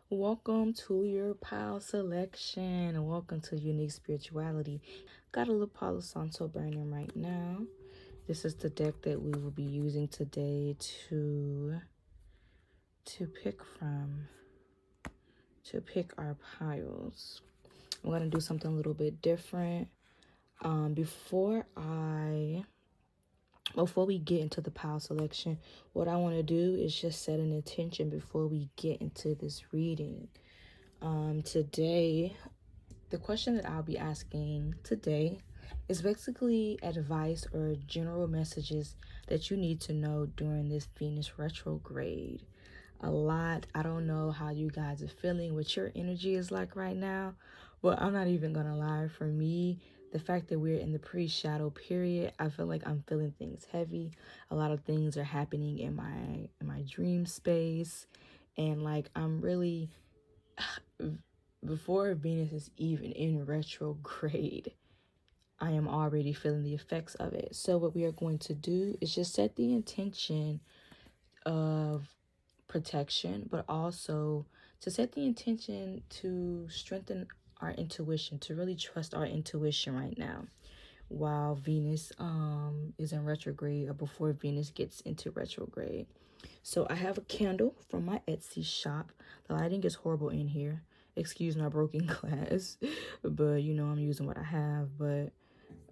Welcome to your pile selection. Welcome to Unique Spirituality. Got a little Palo Santo burning right now. This is the deck that we will be using today to pick from, to pick our piles. I'm going to do something a little bit different. Before we get into the pile selection, what I want to do is just set an intention before we get into this reading. Today, the question that I'll be asking today is basically advice or general messages that you need to know during this Venus retrograde. I don't know how you guys are feeling, what your energy is like right now. Well, I'm not even gonna lie. For me, the fact that we're in the pre-shadow period, I feel like I'm feeling things heavy. A lot of things are happening in my dream space, and like I'm really before Venus is even in retrograde, I am already feeling the effects of it. So what we are going to do is just set the intention of protection, but also to set the intention to strengthen our intuition, to really trust our intuition right now while Venus is in retrograde, or before Venus gets into retrograde. So I have a candle from my Etsy shop. The lighting is horrible in here. Excuse my broken glass, but you know I'm using what I have. But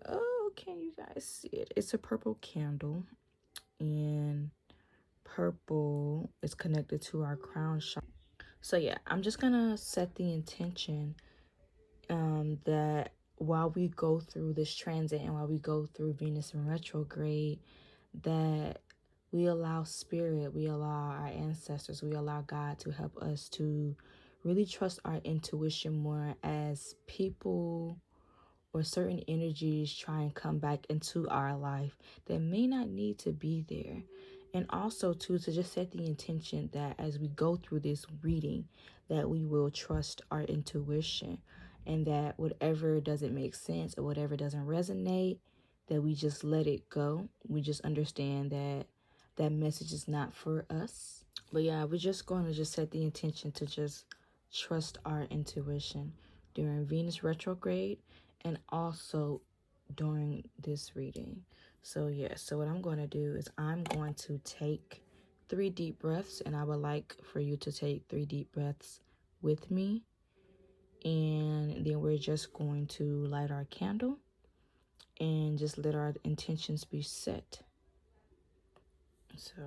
oh, can you guys see it? It's a purple candle, and purple is connected to our crown chakra. So yeah, I'm just gonna set the intention that while we go through this transit and while we go through Venus in retrograde, that we allow spirit, we allow our ancestors, we allow God to help us to really trust our intuition more as people or certain energies try and come back into our life that may not need to be there. And also too, to just set the intention that as we go through this reading, that we will trust our intuition, and that whatever doesn't make sense or whatever doesn't resonate, that we just let it go. We just understand that that message is not for us. But yeah, we're just going to just set the intention to just trust our intuition during Venus retrograde and also during this reading. So yeah, so what I'm going to do is I'm going to take 3 deep breaths, and I would like for you to take 3 deep breaths with me. And then we're just going to light our candle and just let our intentions be set. So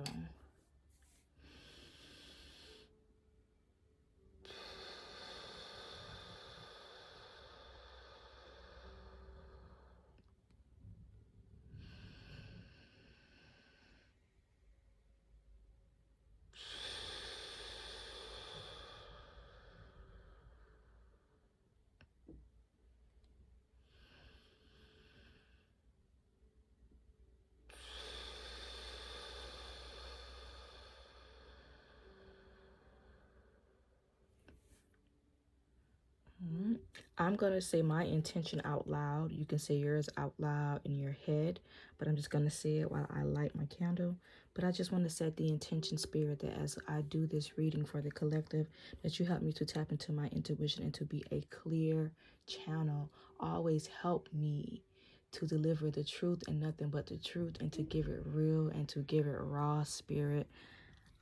I'm going to say my intention out loud. You can say yours out loud in your head, but I'm just going to say it while I light my candle. But I just want to set the intention, spirit, that as I do this reading for the collective, that you help me to tap into my intuition and to be a clear channel. Always help me to deliver the truth and nothing but the truth, and to give it real and to give it raw, spirit.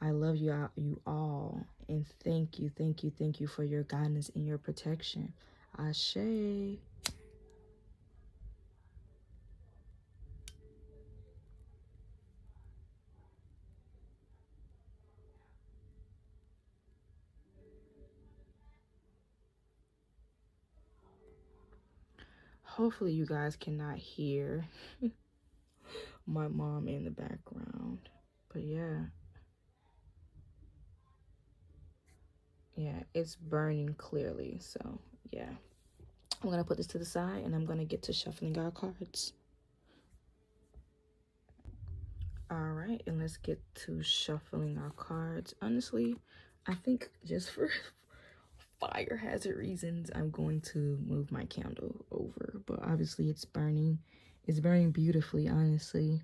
I love you all, and thank you for your guidance and your protection. Ashe. Hopefully you guys cannot hear my mom in the background. But yeah, it's burning clearly. So yeah, I'm going to put this to the side and I'm going to get to shuffling our cards. All right, and let's get to shuffling our cards. Honestly, I think just for fire hazard reasons, I'm going to move my candle over, but obviously it's burning beautifully, honestly,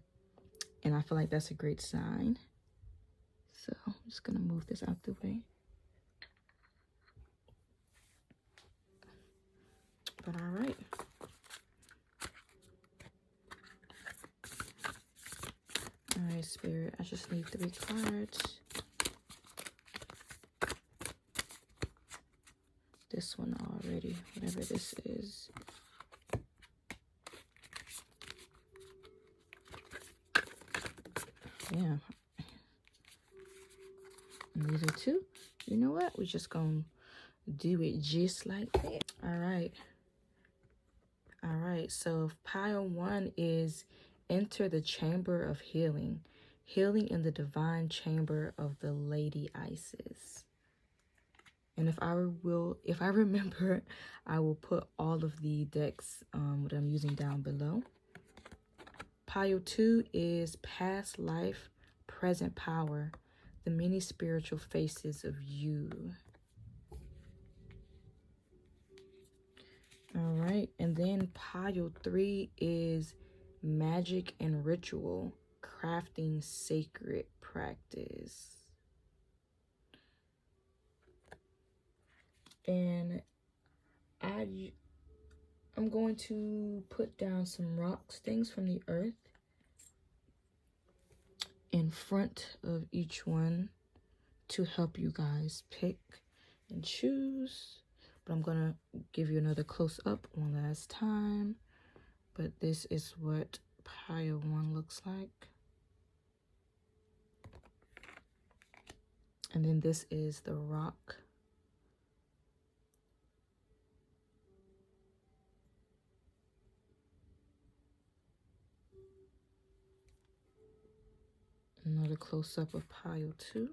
and I feel like that's a great sign. So I'm just gonna move this out the way. Spirit. I just need 3 cards. This one already, whatever this is. Yeah. And these are 2. You know what? We're just going to do it just like that. All right. All right. So pile 1 is enter the chamber of healing. Healing in the divine chamber of the Lady Isis. And if I remember, I will put all of the decks that I'm using down below. Pile 2 is past life, present power, the many spiritual faces of you. All right, and then pile 3 is magic and ritual, crafting sacred practice. And I'm going to put down some rocks, things from the earth, in front of each one to help you guys pick and choose. But I'm gonna give you another close-up one last time. But this is what pile 1 looks like. And then this is the rock. Another close-up of pile 2.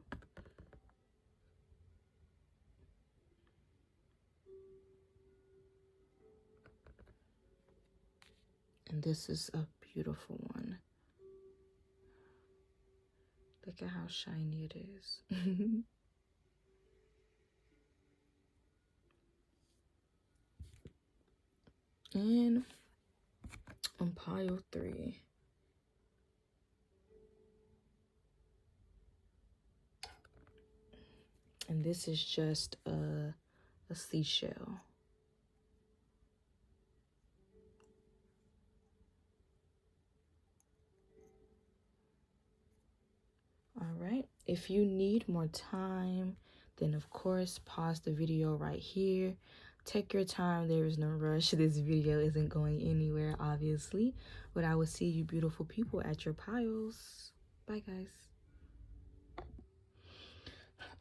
And this is a beautiful one. Look at how shiny it is. And on pile 3. And this is just a seashell. All right, if you need more time, then of course pause the video right here. Take your time, there is no rush. This video isn't going anywhere, obviously, but I will see you beautiful people at your piles. Bye guys.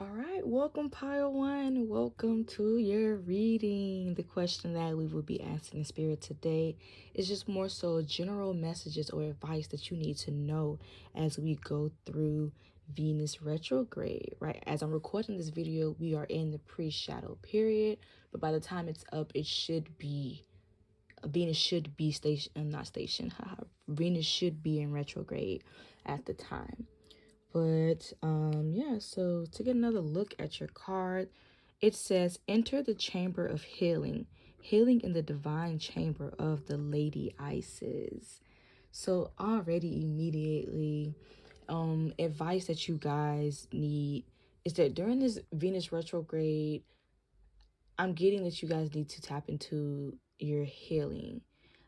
All right, welcome pile 1. Welcome to your reading. The question that we will be asking in spirit today is just more so general messages or advice that you need to know as we go through Venus retrograde, right? As I'm recording this video, we are in the pre-shadow period, but by the time it's up, it should be Venus should be Venus should be in retrograde at the time. But yeah, so to get another look at your card, it says enter the chamber of healing, healing in the divine chamber of the Lady Isis. So already immediately, advice that you guys need is that during this Venus retrograde, I'm getting that you guys need to tap into your healing.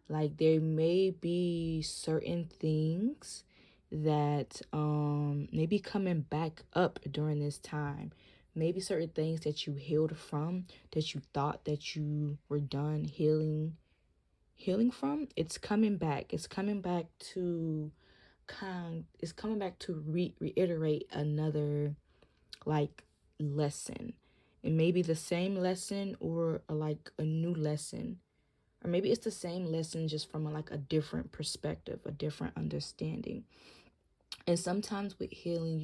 Like there may be certain things that may be coming back up during this time. Maybe certain things that you healed from, that you thought that you were done healing from, it's coming back. It's coming back to reiterate another like lesson. It may be the same lesson or like a new lesson. Or maybe it's the same lesson just from a different perspective, a different understanding. And sometimes with healing,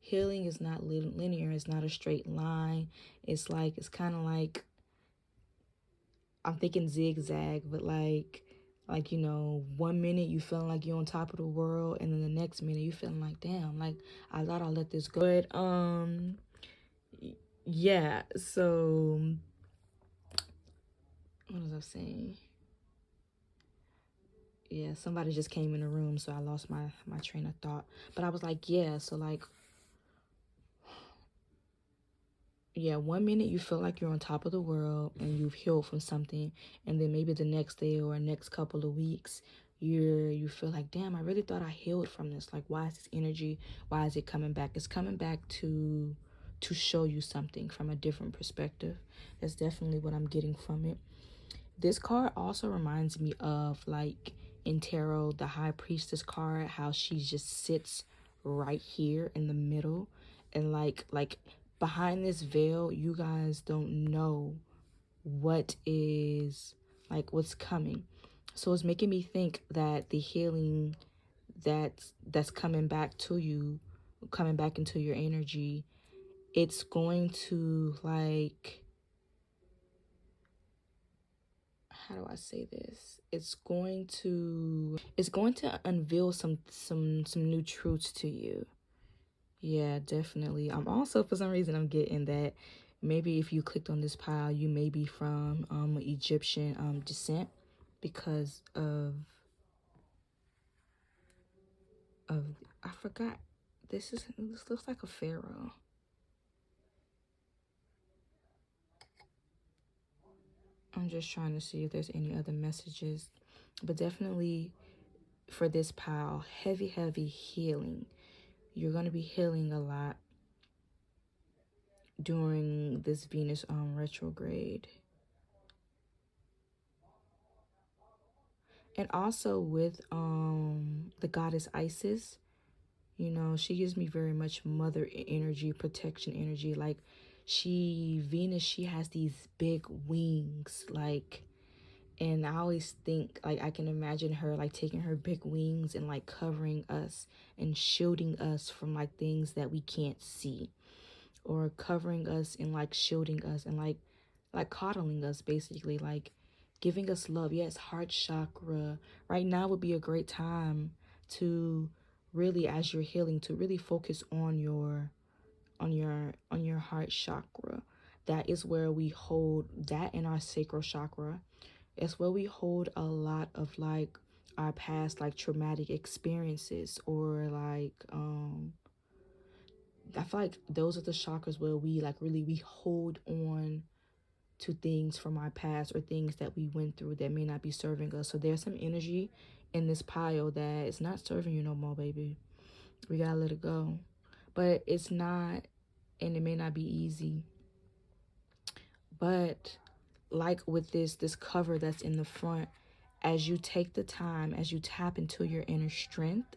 healing is not linear. It's not a straight line. It's kind of like, I'm thinking zigzag, but like, 1 minute you feeling like you're on top of the world, and then the next minute you feeling like, damn, like I thought I'll let this go. But yeah, so what was I saying? Yeah, somebody just came in the room, so I lost my train of thought. But I was like, yeah, so like, yeah, 1 minute you feel like you're on top of the world and you've healed from something, and then maybe the next day or next couple of weeks, you feel like, damn, I really thought I healed from this. Like, why is this energy, why is it coming back? It's coming back to show you something from a different perspective. That's definitely what I'm getting from it. This card also reminds me of, like, in tarot, the High Priestess card, how she just sits right here in the middle, and like behind this veil, you guys don't know what is, like, what's coming. So it's making me think that the healing that's coming back to you, coming back into your energy, it's going to, like, how do I say this? It's going to unveil some new truths to you. Yeah, definitely. I'm also, for some reason, I'm getting that maybe if you clicked on this pile, you may be from Egyptian descent, because of I forgot. This looks like a pharaoh. I'm just trying to see if there's any other messages, but definitely for this pile, heavy healing. You're going to be healing a lot during this Venus retrograde. And also with the goddess Isis, you know, she gives me very much mother energy, protection energy. Like, Venus, she has these big wings, like, and I always think, like, I can imagine her, like, taking her big wings and, like, covering us and shielding us from, like, things that we can't see, or covering us and, like, shielding us and, like coddling us, basically, like giving us love. Yes, heart chakra. Right now would be a great time to really, as you're healing, to really focus on your heart chakra. That is where we hold that, in our sacral chakra. It's where we hold a lot of, like, our past, like, traumatic experiences, or like I feel like those are the chakras where we, like, really, we hold on to things from our past, or things that we went through that may not be serving us. So there's some energy in this pile that is not serving you no more, baby. We gotta let it go. But it's not, and it may not be easy. But like with this cover that's in the front, as you take the time, as you tap into your inner strength,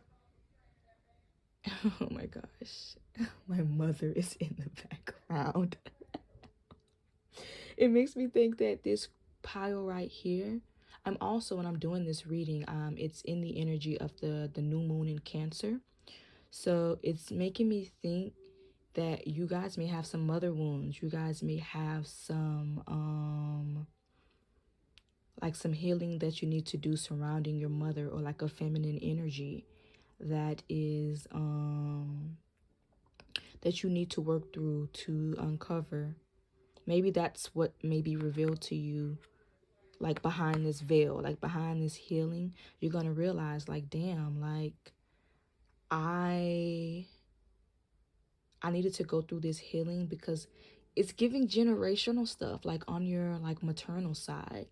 oh my gosh, my mother is in the background. It makes me think that this pile right here, I'm also, when I'm doing this reading, it's in the energy of the new moon in Cancer. So it's making me think that you guys may have some mother wounds. You guys may have some like some healing that you need to do surrounding your mother, or like a feminine energy that is that you need to work through to uncover. Maybe that's what may be revealed to you, like behind this veil, like behind this healing. You're gonna realize, like, damn, like, I needed to go through this healing, because it's giving generational stuff, like on your, like, maternal side.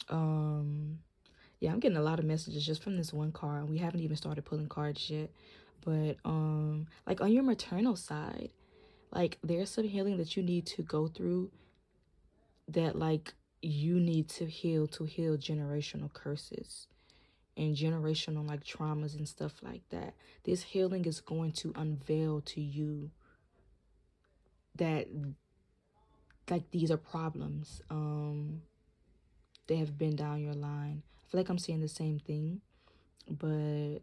Yeah, I'm getting a lot of messages just from this one card. We haven't even started pulling cards yet. But like on your maternal side, like, there's some healing that you need to go through, that, like, you need to heal generational curses and generational, like, traumas and stuff like that. This healing is going to unveil to you that, like, these are problems that have been down your line. I feel like I'm saying the same thing, but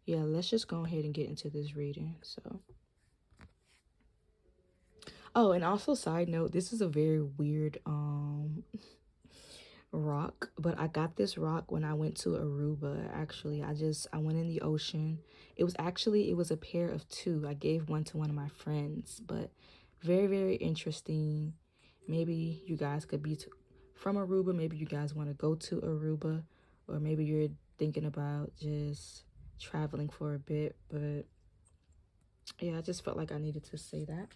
yeah, let's just go ahead and get into this reading. So, oh, and also, side note, this is a very weird rock, but I got this rock when I went to Aruba. Actually, I went in the ocean. It was a pair of two. I gave one to one of my friends, but very interesting. Maybe you guys could be from Aruba. Maybe you guys want to go to Aruba, or maybe you're thinking about just traveling for a bit. But yeah, I just felt like I needed to say that.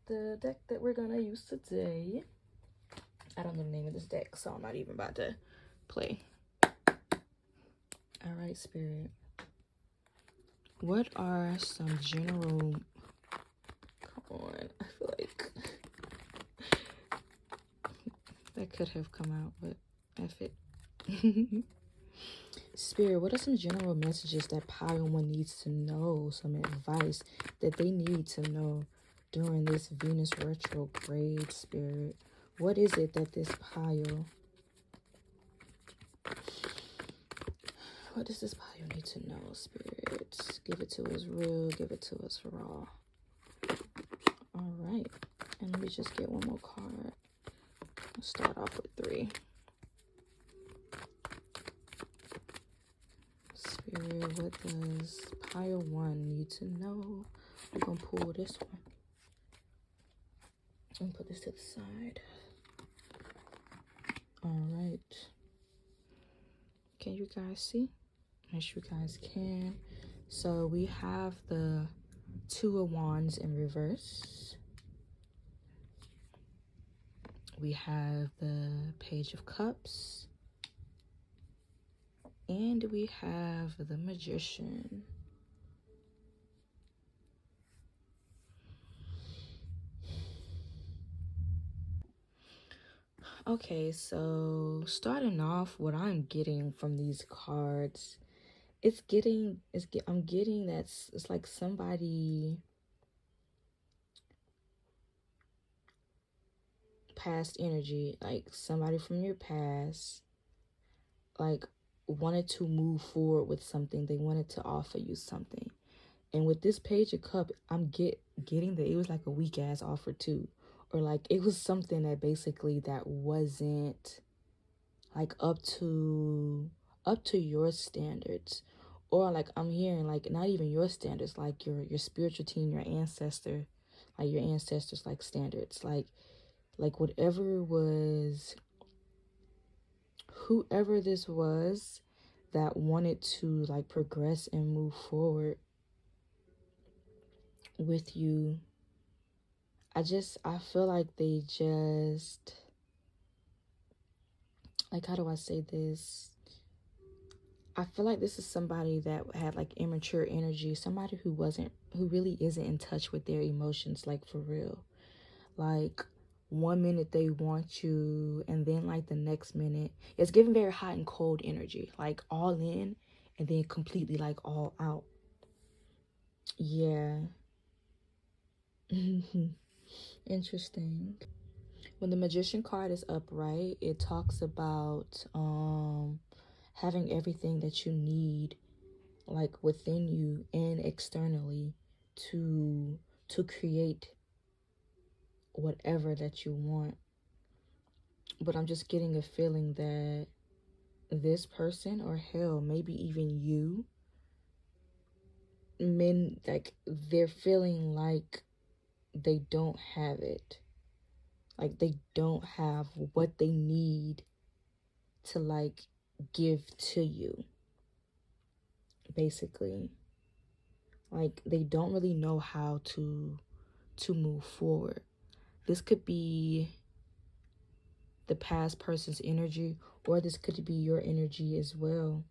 The deck that we're gonna use today, I don't know the name of this deck, so I'm not even about to play. All right, Spirit. What are some general... Come on. I feel like that could have come out, but F it. Spirit, what are some general messages that pile one needs to know? Some advice that they need to know during this Venus retrograde, Spirit? What is it that this pile... What does this pile need to know, Spirit? Give it to us real. Give it to us raw. All right. And let me just get one more card. I'll start off with 3. Spirit, what does pile 1 need to know? I'm going to pull this one. And put this to the side. All right. Can you guys see? Yes, you guys can. So we have the 2 of Wands in reverse. We have the Page of Cups. And we have the Magician. Okay, so starting off, what I'm getting from these cards, I'm getting it's like somebody past energy, like somebody from your past, like wanted to move forward with something. They wanted to offer you something. And with this Page of Cup, I'm getting that it was like a weak ass offer too. Or like it was something that basically that wasn't like up to your standards. Or like I'm hearing like not even your standards, like your spiritual team, your ancestor, like your ancestors like standards. Like whatever was, whoever this was that wanted to like progress and move forward with you, I feel like they just, like, how do I say this? I feel like this is somebody that had like immature energy, somebody who really isn't in touch with their emotions, like for real. Like 1 minute they want you, and then like the next minute, it's giving very hot and cold energy, like all in and then completely like all out. Yeah. Interesting. When the Magician card is upright, it talks about having everything that you need like within you and externally to create whatever that you want. But I'm just getting a feeling that this person, or hell, maybe even you, men, like they're feeling like they don't have it. Like they don't have what they need to like give to you, basically. Like they don't really know how to move forward. This could be the past person's energy, or this could be your energy as well.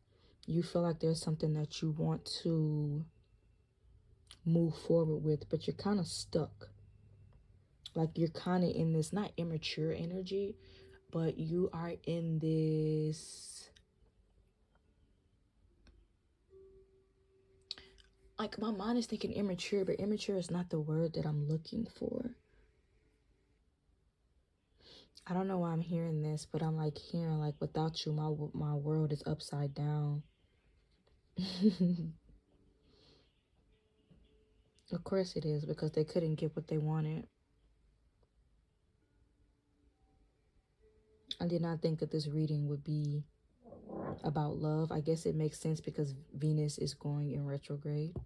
You feel like there's something that you want to move forward with, but you're kind of stuck. Like you're kind of in this, not immature energy, but you are in this, like my mind is thinking immature, but immature is not the word that I'm looking for. I don't know why I'm hearing this, but I'm like hearing like without you, my world is upside down. Of course it is, because they couldn't get what they wanted. I did not think that this reading would be about love. I guess it makes sense because Venus is going in retrograde.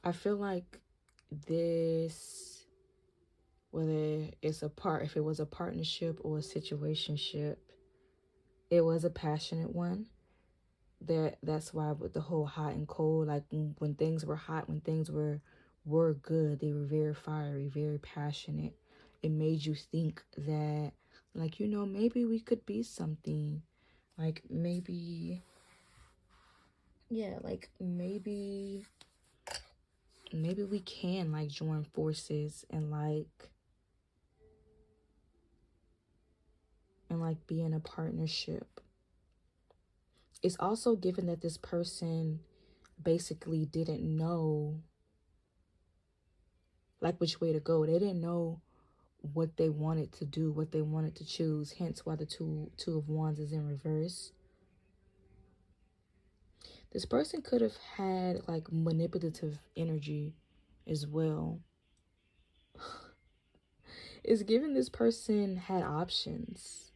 I feel like this, whether it's if it was a partnership or a situationship, it was a passionate one. That's why with the whole hot and cold, like when things were hot, when things were good, they were very fiery, very passionate. it made you think that, like, you know, maybe we could be something. Like, maybe, yeah, like, maybe we can, like, join forces and, like, be in a partnership. It's also given that this person basically didn't know, like, which way to go. They didn't know what they wanted to do, what they wanted to choose, hence why the two of wands is in reverse. This person could have had, like, manipulative energy as well. It's given this person had options.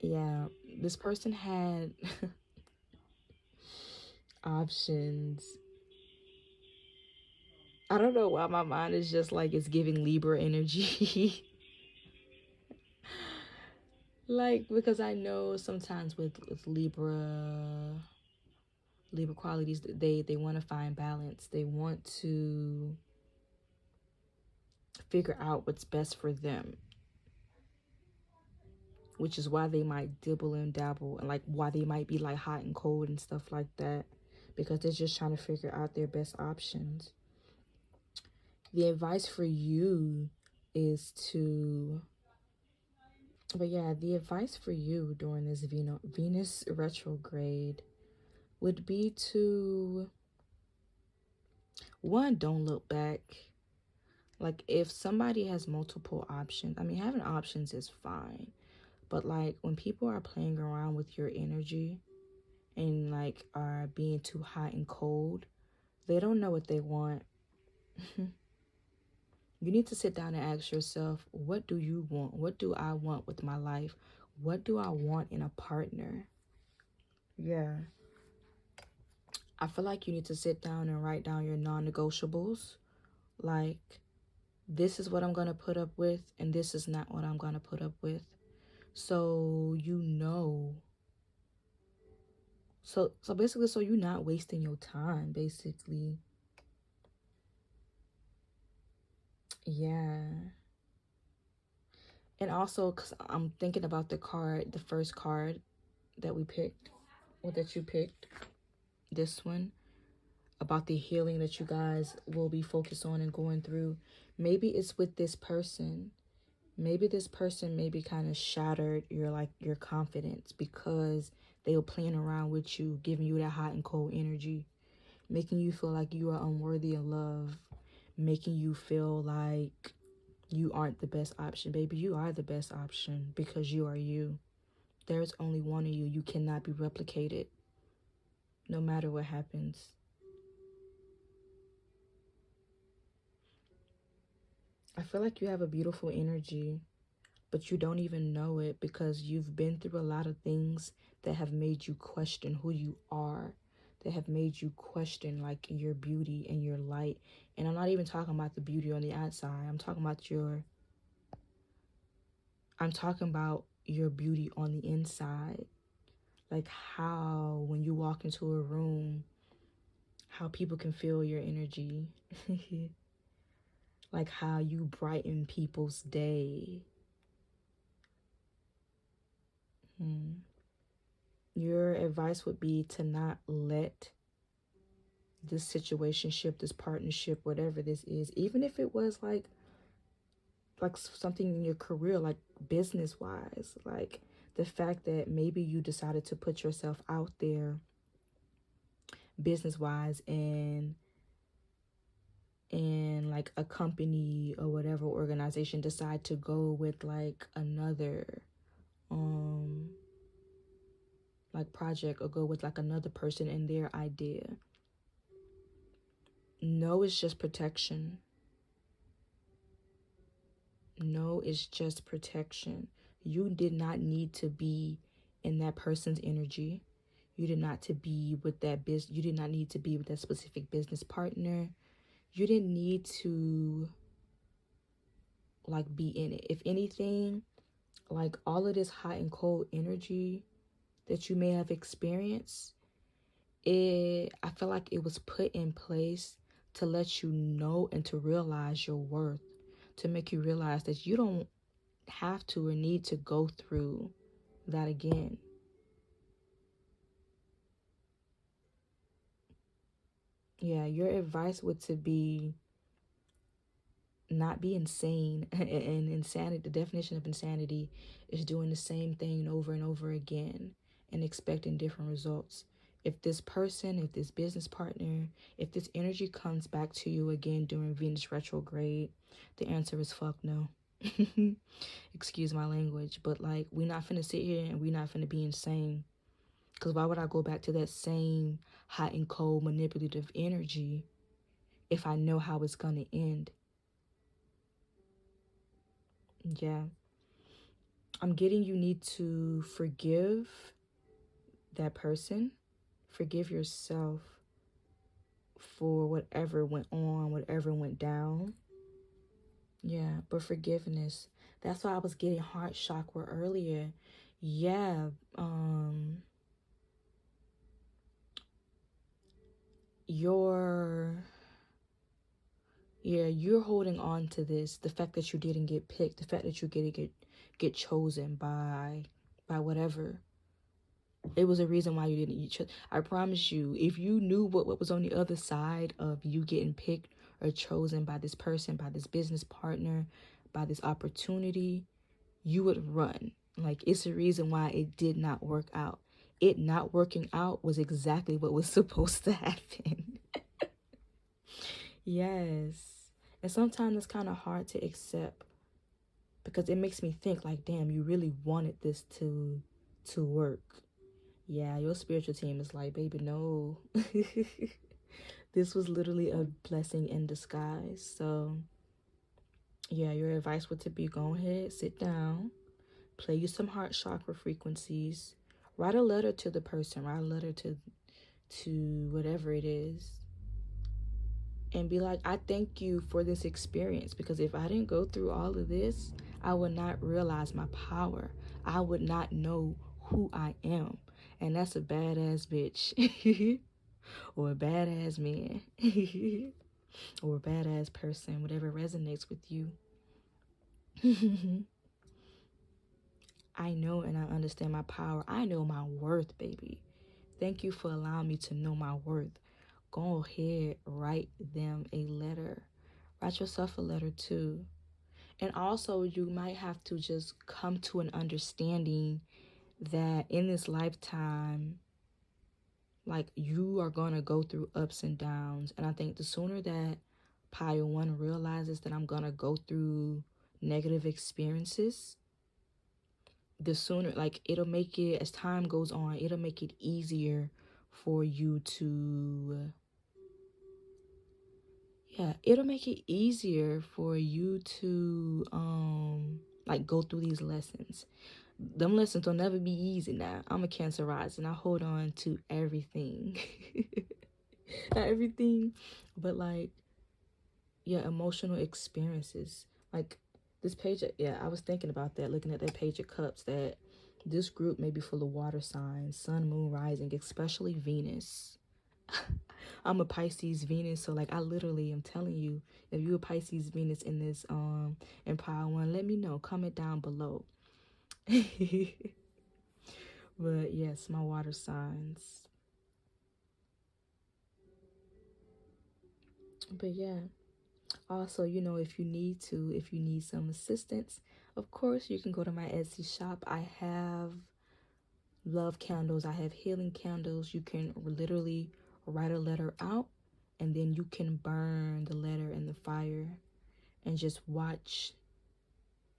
Yeah, this person had options. I don't know why my mind is just like it's giving Libra energy. Like, because I know sometimes with Libra qualities, they want to find balance. They want to figure out what's best for them, which is why they might dibble and dabble, and like why they might be like hot and cold and stuff like that, because they're just trying to figure out their best options. The advice for you is to, but yeah, the advice for you during this Venus retrograde would be to, one, don't look back. Like, if somebody has multiple options, I mean, having options is fine, but like when people are playing around with your energy and like are being too hot and cold, they don't know what they want. You need to sit down and ask yourself, what do you want? What do I want with my life? What do I want in a partner? Yeah. I feel like you need to sit down and write down your non-negotiables. Like, this is what I'm going to put up with, and this is not what I'm going to put up with. So, you know. So basically, so you're not wasting your time, basically. Yeah. And also, because I'm thinking about the first card that we picked, or that you picked, this one, about the healing that you guys will be focused on and going through. Maybe it's with this person. Maybe this person maybe kind of shattered your confidence because they were playing around with you, giving you that hot and cold energy, making you feel like you are unworthy of love, making you feel like you aren't the best option. Baby, you are the best option because you are you. There's only one of you. You cannot be replicated no matter what happens. I feel like you have a beautiful energy, but you don't even know it because you've been through a lot of things that have made you question who you are, that have made you question like your beauty and your light. And I'm not even talking about the beauty on the outside. I'm talking about your beauty on the inside. Like how when you walk into a room, how people can feel your energy. Like how you brighten people's day. Your advice would be to not let this situationship, this partnership, whatever this is, even if it was like something in your career, like business wise, like the fact that maybe you decided to put yourself out there business wise, and like a company or whatever organization decide to go with like another like project, or go with like another person and their idea. No, it's just protection. No, it's just protection. You did not need to be in that person's energy. You did not to be with that you did not need to be with that specific business partner. You didn't need to like be in it. If anything, like all of this hot and cold energy that you may have experienced, I feel like it was put in place to let you know and to realize your worth, to make you realize that you don't have to or need to go through that again. Yeah, your advice would to be not be insane. And insanity, the definition of insanity is doing the same thing over and over again and expecting different results. If this person, if this business partner, if this energy comes back to you again during Venus retrograde, the answer is fuck no. Excuse my language, but like, we're not finna sit here and we're not finna be insane. Because why would I go back to that same hot and cold manipulative energy if I know how it's gonna end? Yeah. I'm getting you need to forgive that person, forgive yourself for whatever went on, whatever went down. Yeah, but forgiveness. That's why I was getting heart chakra earlier. Yeah, you're you're holding on to this, the fact that you didn't get picked, the fact that you get chosen by whatever. It was a reason why you didn't eat. I promise you, if you knew what was on the other side of you getting picked or chosen by this person, by this business partner, by this opportunity, you would run. Like, it's a reason why it did not work out. It not working out was exactly what was supposed to happen. Yes. And sometimes it's kind of hard to accept because it makes me think like, damn, you really wanted this to work. Yeah, your spiritual team is like, baby, no. This was literally a blessing in disguise. So, yeah, your advice would to be go ahead, sit down, play you some heart chakra frequencies, write a letter to the person, write a letter to whatever it is, and be like, I thank you for this experience, because if I didn't go through all of this, I would not realize my power. I would not know who I am. And that's a badass bitch. Or a badass man. Or a badass person, whatever resonates with you. I know and I understand my power. I know my worth, baby. Thank you for allowing me to know my worth. Go ahead, write them a letter. Write yourself a letter too. And also, you might have to just come to an understanding that in this lifetime, like, you are going to go through ups and downs. And I think the sooner that Pile 1 realizes that I'm going to go through negative experiences, the sooner, like, it'll make it, as time goes on, it'll make it easier for you to, it'll make it easier for you to, like, go through these lessons. Them lessons will never be easy now. I'm a Cancer rising. I hold on to everything. Not everything, but like, emotional experiences. Like this page, I was thinking about that, looking at that page of cups, that this group may be full of water signs, sun, moon, rising, especially Venus. I'm a Pisces Venus, so like, I literally am telling you, if you're a Pisces Venus in this in Pile 1, let me know. Comment down below. But yes, my water signs. But yeah, also, if you need some assistance, of course, you can go to my Etsy shop. I have love candles. I have healing candles. You can literally write a letter out, and then you can burn the letter in the fire and just watch.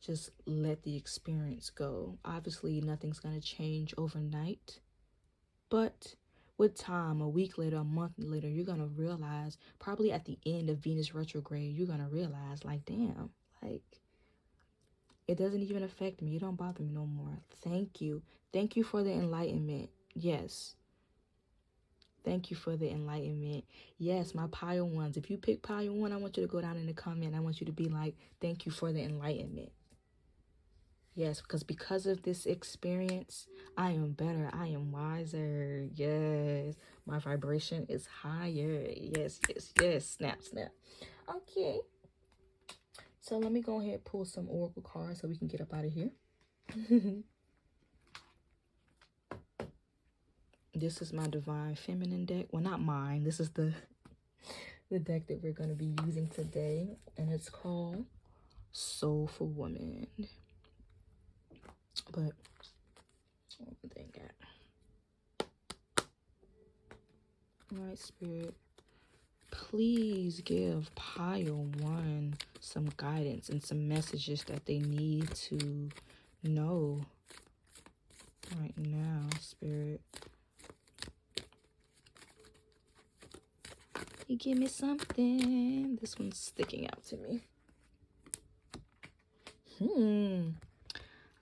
Just let the experience go. Obviously, nothing's going to change overnight. But with time, a week later, a month later, you're going to realize, probably at the end of Venus retrograde, you're going to realize, like, damn, like, it doesn't even affect me. It don't bother me no more. Thank you. Thank you for the enlightenment. Yes. Thank you for the enlightenment. Yes, my Pile 1s. If you pick Pile 1, I want you to go down in the comment. I want you to be like, thank you for the enlightenment. Yes, because of this experience, I am better. I am wiser. Yes. My vibration is higher. Yes, yes, yes. Snap, snap. Okay. So let me go ahead and pull some oracle cards so we can get up out of here. This is my divine feminine deck. Well, not mine. This is the deck that we're going to be using today, and it's called Soulful Woman. But what they got? Right, Spirit, please give pile 1 some guidance and some messages that they need to know right now, Spirit. You give me something. This one's sticking out to me.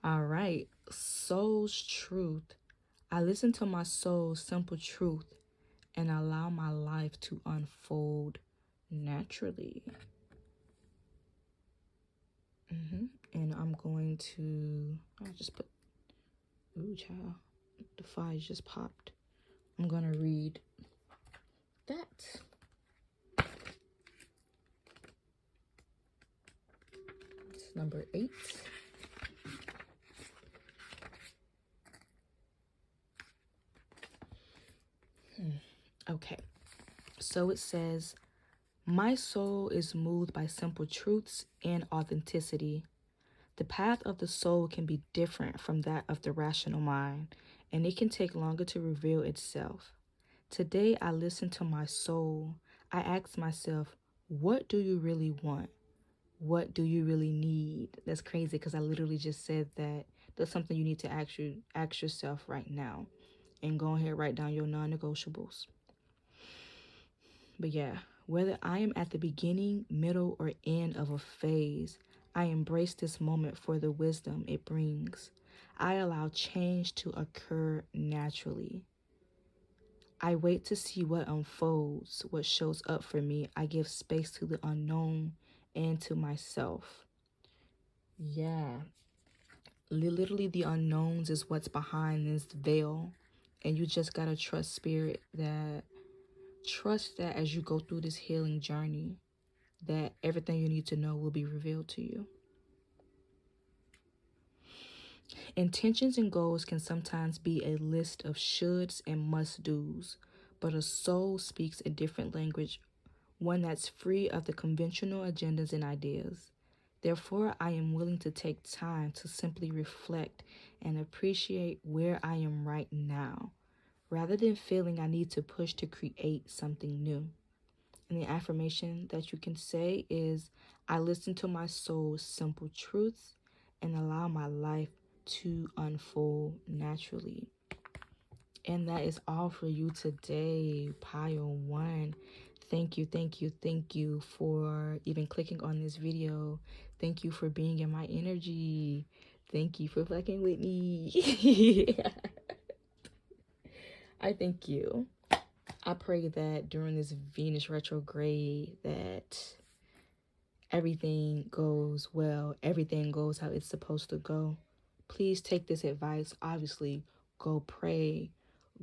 All right. Soul's truth. I listen to my soul's simple truth and allow my life to unfold naturally. And I'm going to, I'll just put, ooh, child, the fire just popped. I'm going to read that. It's number 8. Okay, so it says, my soul is moved by simple truths and authenticity. The path of the soul can be different from that of the rational mind, and it can take longer to reveal itself. Today, I listen to my soul. I ask myself, what do you really want? What do you really need? That's crazy because I literally just said that. That's something you need to ask yourself right now. And go ahead, write down your non-negotiables. But yeah, whether I am at the beginning, middle, or end of a phase, I embrace this moment for the wisdom it brings. I allow change to occur naturally. I wait to see what unfolds, what shows up for me. I give space to the unknown and to myself. Yeah. Literally, the unknowns is what's behind this veil. And you just gotta trust, Spirit, that as you go through this healing journey, that everything you need to know will be revealed to you. Intentions and goals can sometimes be a list of shoulds and must-dos, but a soul speaks a different language, one that's free of the conventional agendas and ideas. Therefore, I am willing to take time to simply reflect and appreciate where I am right now, rather than feeling I need to push to create something new. And the affirmation that you can say is, I listen to my soul's simple truths and allow my life to unfold naturally. And that is all for you today, Pile 1. Thank you for even clicking on this video. Thank you for being in my energy. Thank you for fucking with me. I thank you. I pray that during this Venus retrograde that everything goes well, everything goes how it's supposed to go. Please take this advice. Obviously, go pray,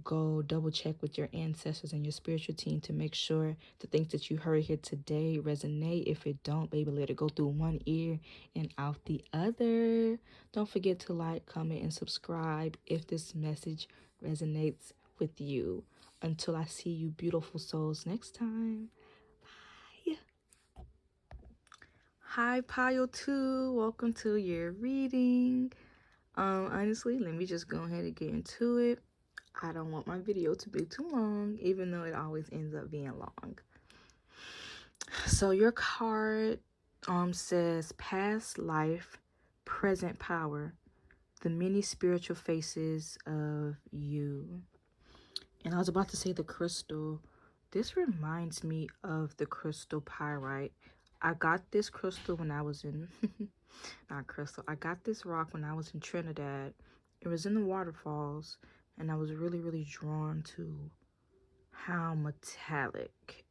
go double check with your ancestors and your spiritual team to make sure the things that you heard here today resonate. If it don't, baby, let it go through one ear and out the other. Don't forget to like, comment, and subscribe if this message resonates with you. Until I see you beautiful souls next time. Bye. Hi, Pile 2. Welcome to your reading. Honestly, let me just go ahead and get into it. I don't want my video to be too long, even though it always ends up being long. So your card says past life, present power, the many spiritual faces of you. And I was about to say the crystal. This reminds me of the crystal pyrite. I got this crystal when I was in, not crystal, I got this rock when I was in Trinidad. It was in the waterfalls, and I was really, really drawn to how metallic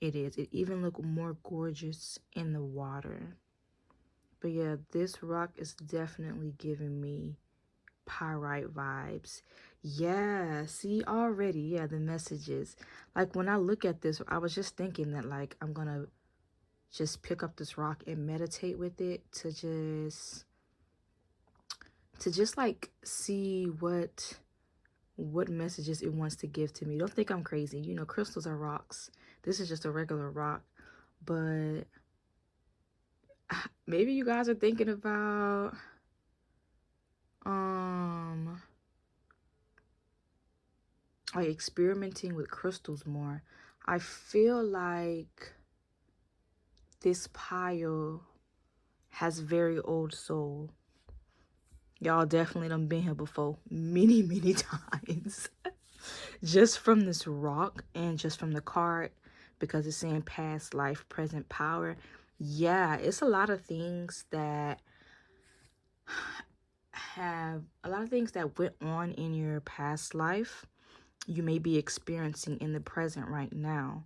it is. It even looked more gorgeous in the water. But yeah, this rock is definitely giving me pyrite vibes. Yeah, see already, yeah, the messages. Like when I look at this, I was just thinking that like I'm gonna just pick up this rock and meditate with it to just like see what messages it wants to give to me. Don't think I'm crazy. You know, crystals are rocks. This is just a regular rock, but maybe you guys are thinking about um like experimenting with crystals more. I feel like this pile has very old soul. Y'all definitely done been here before many, many times. Just from this rock and just from the card, because it's saying past life, present power. Yeah, it's a lot of things that went on in your past life you may be experiencing in the present right now.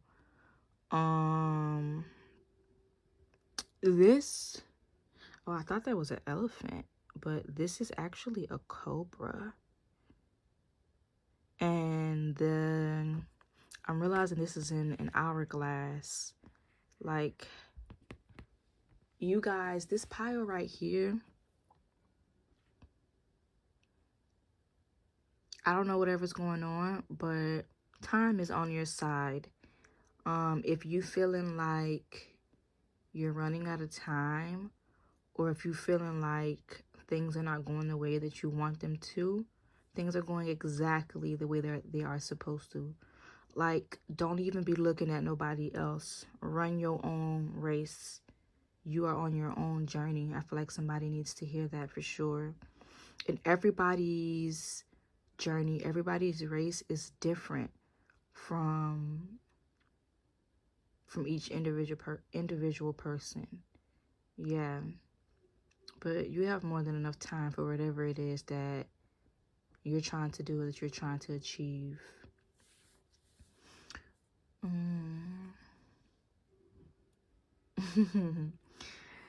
This, oh, I thought that was an elephant, but this is actually a cobra. And then I'm realizing this is in an hourglass. Like, you guys, this pile right here, I don't know whatever's going on, but time is on your side. If you feeling like you're running out of time, or if you feeling like things are not going the way that you want them to, things are going exactly the way they are supposed to. Like, don't even be looking at nobody else. Run your own race. You are on your own journey. I feel like somebody needs to hear that for sure. And everybody's journey, everybody's race is different from each individual person. Yeah. But you have more than enough time for whatever it is that you're trying to do, that you're trying to achieve.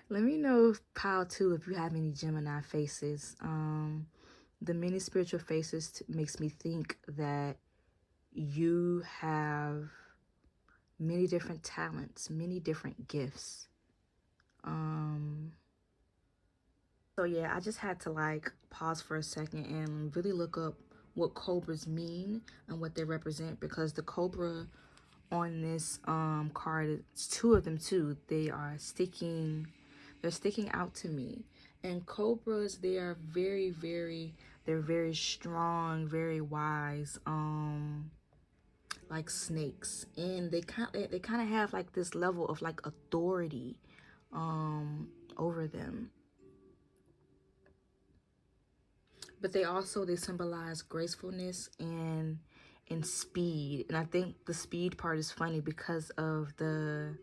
Let me know, pile 2, if you have any Gemini faces. The many spiritual faces makes me think that you have many different talents, many different gifts. So yeah, I just had to like pause for a second and really look up what cobras mean and what they represent, because the cobra on this card, it's 2 of them too. They're sticking out to me. And cobras, they are they're very strong, very wise, like snakes. And they kind of have like this level of like authority over them. But they symbolize gracefulness and speed. And I think the speed part is funny because of the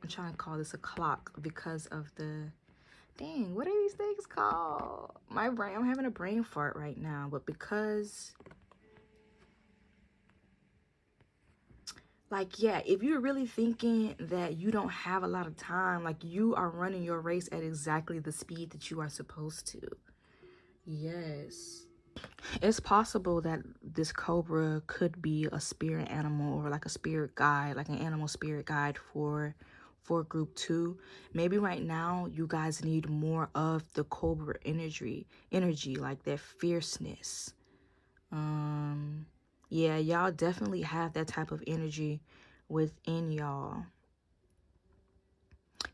I'm trying to call this a clock, because of the, dang, what are these things called? I'm having a brain fart right now, but because, like, yeah, if you're really thinking that you don't have a lot of time, like, you are running your race at exactly the speed that you are supposed to. Yes. It's possible that this cobra could be a spirit animal, or like a spirit guide, like an animal spirit guide for group 2. Maybe right now you guys need more of the cobra energy, like that fierceness. Yeah, y'all definitely have that type of energy within y'all.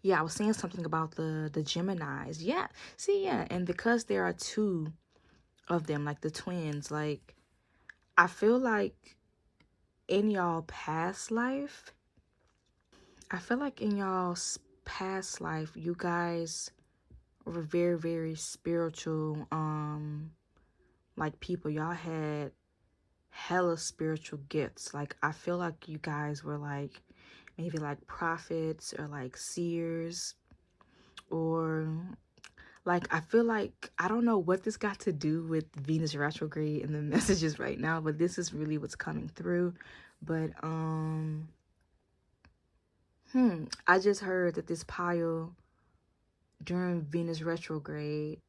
Yeah, I was saying something about the Geminis. Yeah, see, yeah, and because there are 2 of them, like the twins, like, I feel like in y'all past life, you guys were very, very spiritual, like people. Y'all had hella spiritual gifts. Like, I feel like you guys were like maybe like prophets or like seers, or like, I feel like, I don't know what this got to do with Venus retrograde and the messages right now, but this is really what's coming through. But I just heard that this pile during Venus retrograde,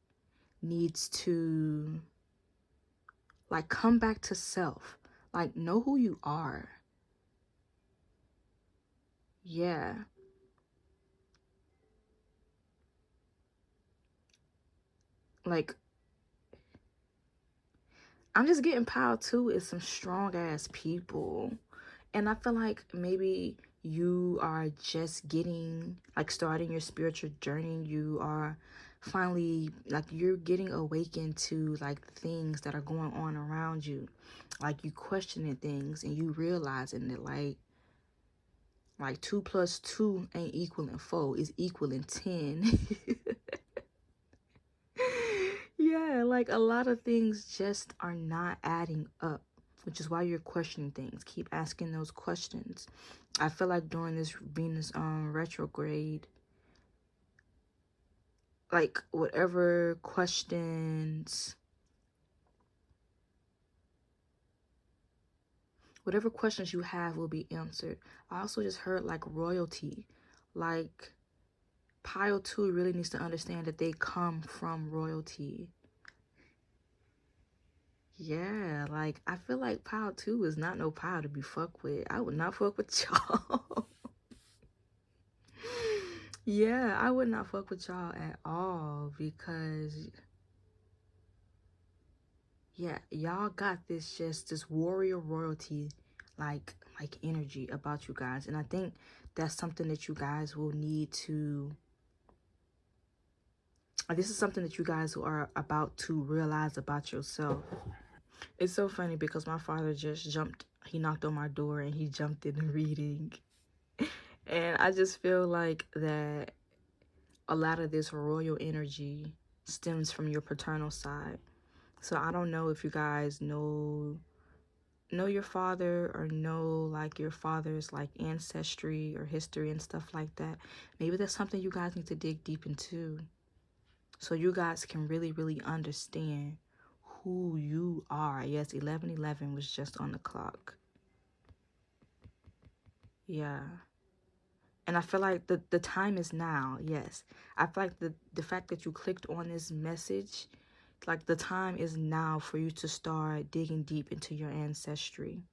needs to, like, come back to self. Like, know who you are. Yeah. Like, I'm just getting power too is some strong ass people. And I feel like maybe you are just getting, like, starting your spiritual journey. You are finally, like, you're getting awakened to, like, things that are going on around you. Like, you questioning things and you realizing that, like 2 plus 2 ain't equaling 4, it's equaling 10. Yeah, like, a lot of things just are not adding up, which is why you're questioning things. Keep asking those questions. I feel like during this Venus retrograde, like, whatever questions you have will be answered. I also just heard, like, royalty. Like, pile 2 really needs to understand that they come from royalty. Yeah, like, I feel like pile 2 is not no pile to be fucked with. I would not fuck with y'all. Yeah, I would not fuck with y'all at all because, yeah, y'all got this warrior royalty, like energy about you guys. And I think that's something that you guys will need to, this is something that you guys are about to realize about yourself. It's so funny because my father just he knocked on my door and he jumped in the reading. And I just feel like that a lot of this royal energy stems from your paternal side. So I don't know if you guys know your father or know, like, your father's, like, ancestry or history and stuff like that. Maybe that's something you guys need to dig deep into so you guys can really, really understand who you are. Yes, 1111 was just on the clock. Yeah. And I feel like the time is now. Yes. I feel like the fact that you clicked on this message, like, the time is now for you to start digging deep into your ancestry.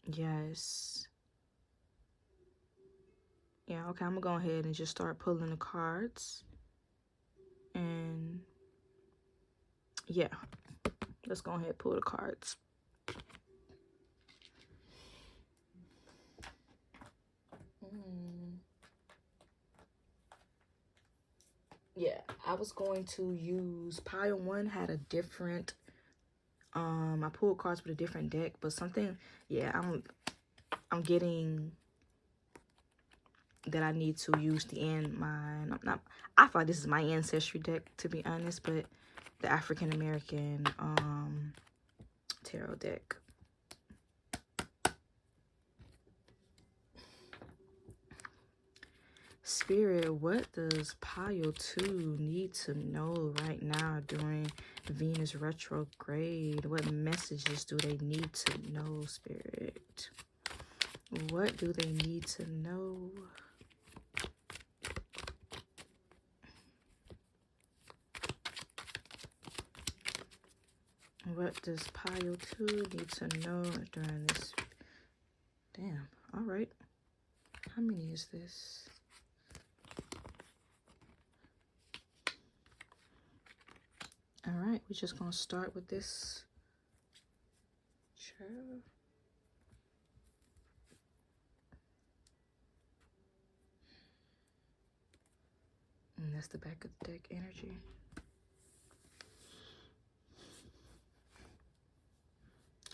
Yes. Yeah, okay, I'm gonna go ahead and just start pulling the cards. And yeah, let's go ahead and pull the cards. Yeah, I was going to use pile 1 had a different I pulled cards with a different deck, but something, yeah, I'm getting that I need to use I thought this is my ancestry deck, to be honest, but the African American tarot deck. Spirit, what does pile 2 need to know right now during Venus retrograde? What messages do they need to know, Spirit? What do they need to know? What does pile 2 need to know during this? Damn, all right. How many is this? All right, we're just gonna start with this. Sure. And that's the back of the deck energy.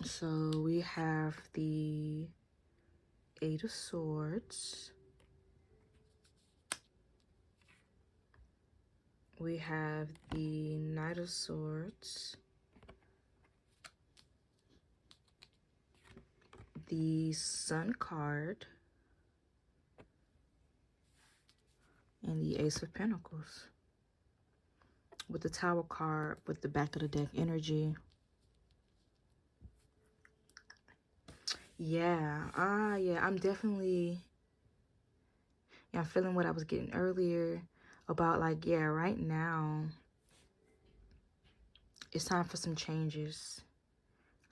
So we have the 8 of Swords. We have the Knight of Swords. The Sun card. And the Ace of Pentacles. With the Tower card with the back of the deck energy. Yeah, yeah, I'm definitely, yeah, I'm feeling what I was getting earlier about, like, yeah, right now, It's time for some changes.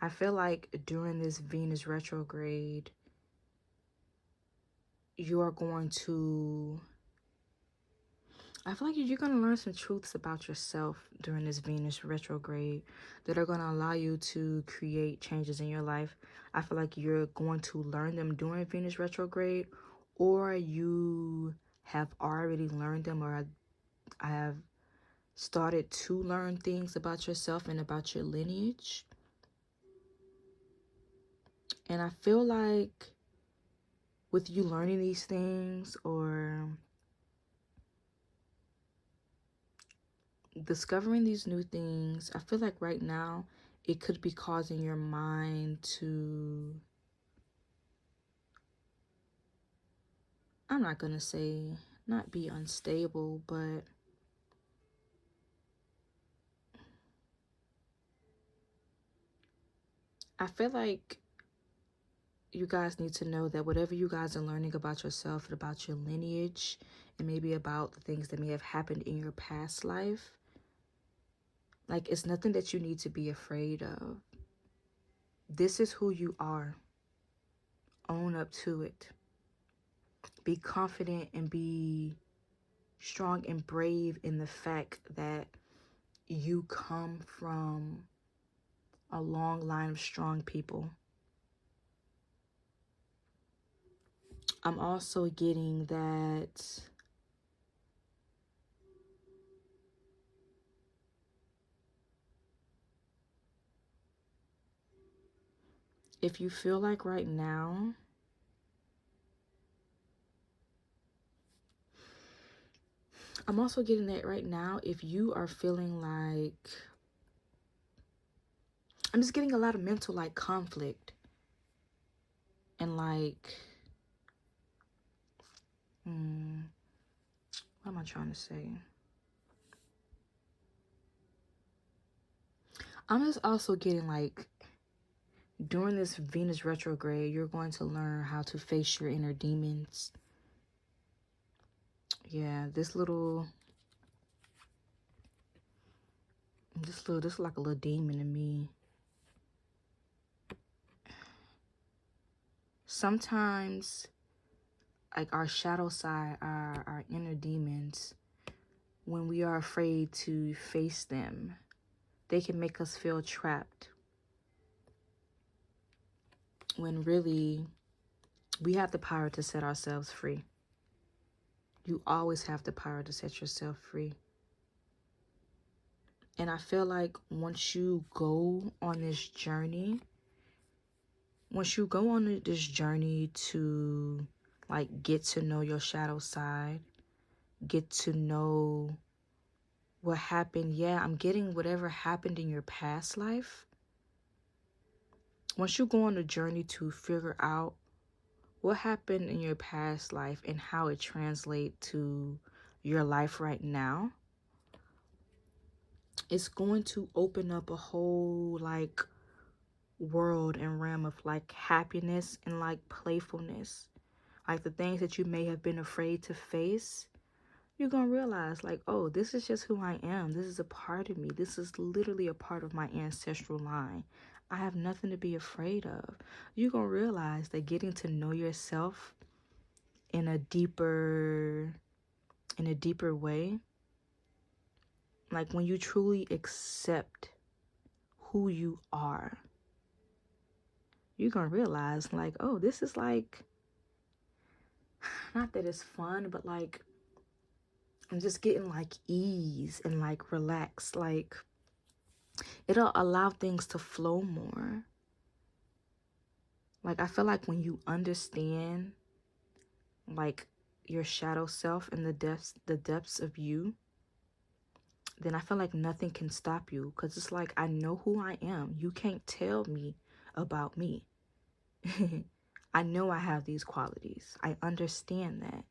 I feel like during this Venus retrograde, you are going to... I feel like you're going to learn some truths about yourself during this Venus retrograde that are going to allow you to create changes in your life. I feel like you're going to learn them during Venus retrograde, or you have already learned them, or I have started to learn things about yourself and about your lineage. And I feel like with you learning these things or discovering these new things, I feel like right now it could be causing your mind to, I'm not gonna say not be unstable, but I feel like you guys need to know that whatever you guys are learning about yourself and about your lineage, and maybe about the things that may have happened in your past life, like, it's nothing that you need to be afraid of. This is who you are. Own up to it. Be confident and be strong and brave in the fact that you come from a long line of strong people. I'm also getting that if you feel like right now I'm also getting that right now, if you are feeling like, I'm just getting a lot of mental like conflict and like, what am I trying to say? I'm just also getting like, during this Venus retrograde, you're going to learn how to face your inner demons. Yeah, this is like a little demon in me. Sometimes, like our shadow side, our inner demons, when we are afraid to face them, they can make us feel trapped. When really, we have the power to set ourselves free. You always have the power to set yourself free. And I feel like once you go on this journey to like get to know your shadow side, get to know what happened. Yeah, I'm getting whatever happened in your past life. Once you go on a journey to figure out what happened in your past life and how it translates to your life right now, it's going to open up a whole like world and realm of like happiness and like playfulness. Like the things that you may have been afraid to face, you're gonna realize like, oh, this is just who I am. This is a part of me. This is literally a part of my ancestral line. I have nothing to be afraid of. You're gonna realize that getting to know yourself in a deeper way, like when you truly accept who you are, you're gonna realize like, oh, this is like, not that it's fun, but like I'm just getting like ease and like relaxed. Like it'll allow things to flow more. Like I feel like when you understand like your shadow self and the depths of you, then I feel like nothing can stop you, because it's like, I know who I am. You can't tell me about me. I know I have these qualities. I understand that.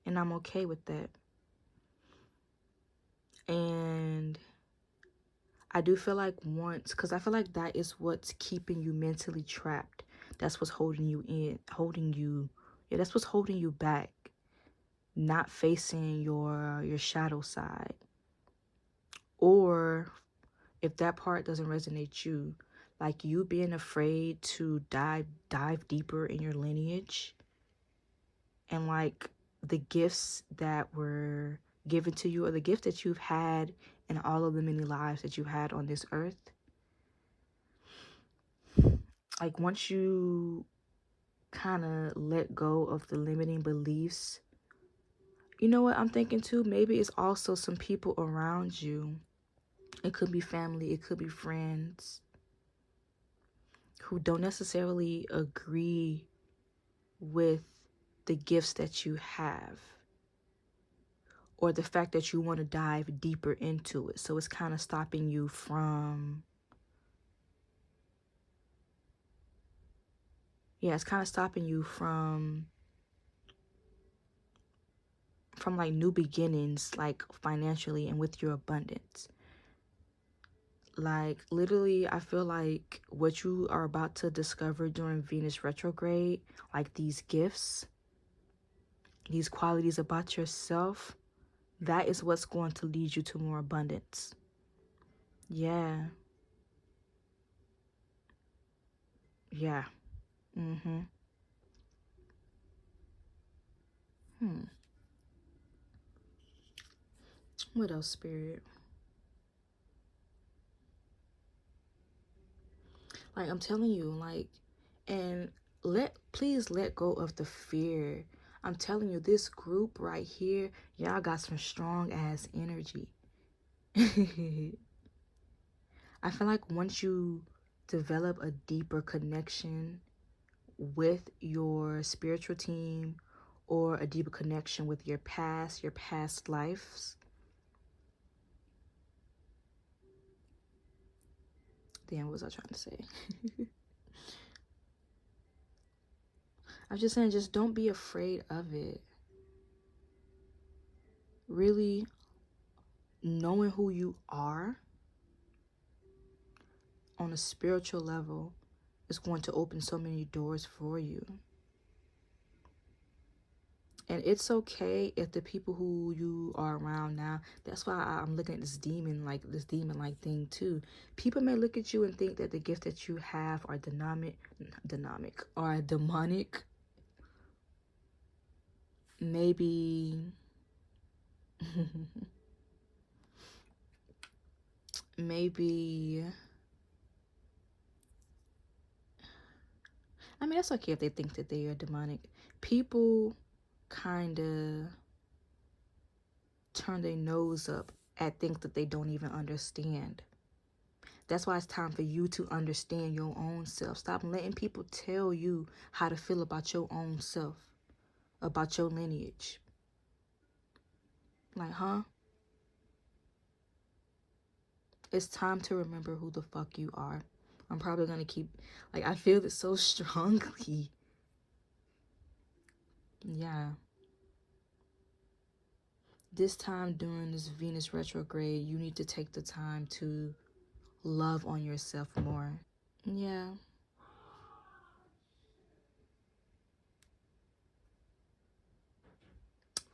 And I'm okay with that. And I do feel like because I feel like that is what's keeping you mentally trapped. That's what's holding you that's what's holding you back. Not facing your shadow side. Or if that part doesn't resonate you, like you being afraid to dive deeper in your lineage, and like the gifts that were given to you, or the gift that you've had in all of the many lives that you had on this earth, like once you kind of let go of the limiting beliefs, you know what I'm thinking too? Maybe it's also some people around you. It could be family, it could be friends who don't necessarily agree with the gifts that you have, or the fact that you want to dive deeper into it. So it's kind of stopping you from, it's kind of stopping you from like new beginnings, like financially and with your abundance. Like literally, I feel like what you are about to discover during Venus retrograde, like these gifts, these qualities about yourself, that is what's going to lead you to more abundance. Yeah. Yeah. Mm-hmm. What else, Spirit? Like I'm telling you, like, and please let go of the fear. I'm telling you, this group right here, y'all got some strong ass energy. I feel like once you develop a deeper connection with your spiritual team, or a deeper connection with your past lives. Damn, what was I trying to say? I'm just saying, just don't be afraid of it. Really knowing who you are on a spiritual level is going to open so many doors for you. And it's okay if the people who you are around now, that's why I'm looking at this demon like thing too. People may look at you and think that the gift that you have are demonic. Maybe maybe, I mean, that's okay if they think that they are demonic. People kind of turn their nose up at things that they don't even understand. That's why it's time for you to understand your own self. Stop letting people tell you how to feel about your own self, about your lineage. Like, huh? It's time to remember who the fuck you are. I'm probably going to keep, like, I feel this so strongly. Yeah. This time during this Venus retrograde, you need to take the time to love on yourself more. Yeah.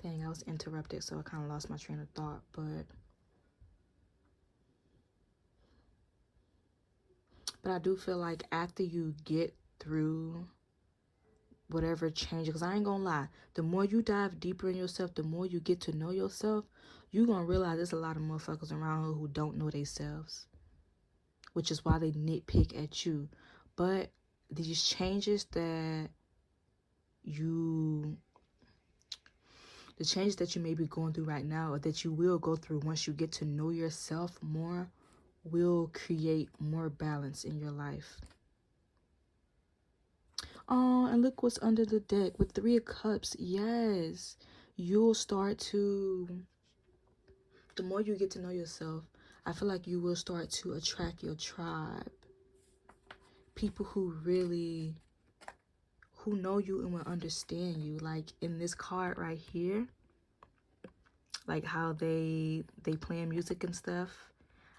Dang, I was interrupted, so I kind of lost my train of thought, but I do feel like after you get through whatever changes, because I ain't gonna lie, the more you dive deeper in yourself, the more you get to know yourself, you gonna realize there's a lot of motherfuckers around here who don't know themselves, which is why they nitpick at you. But these changes that you the changes that you may be going through right now, or that you will go through once you get to know yourself more, will create more balance in your life. Oh, and look what's under the deck with 3 of Cups. Yes, you'll start to, the more you get to know yourself, I feel like you will start to attract your tribe. People who know you and will understand you. Like in this card right here, like how they playing music and stuff.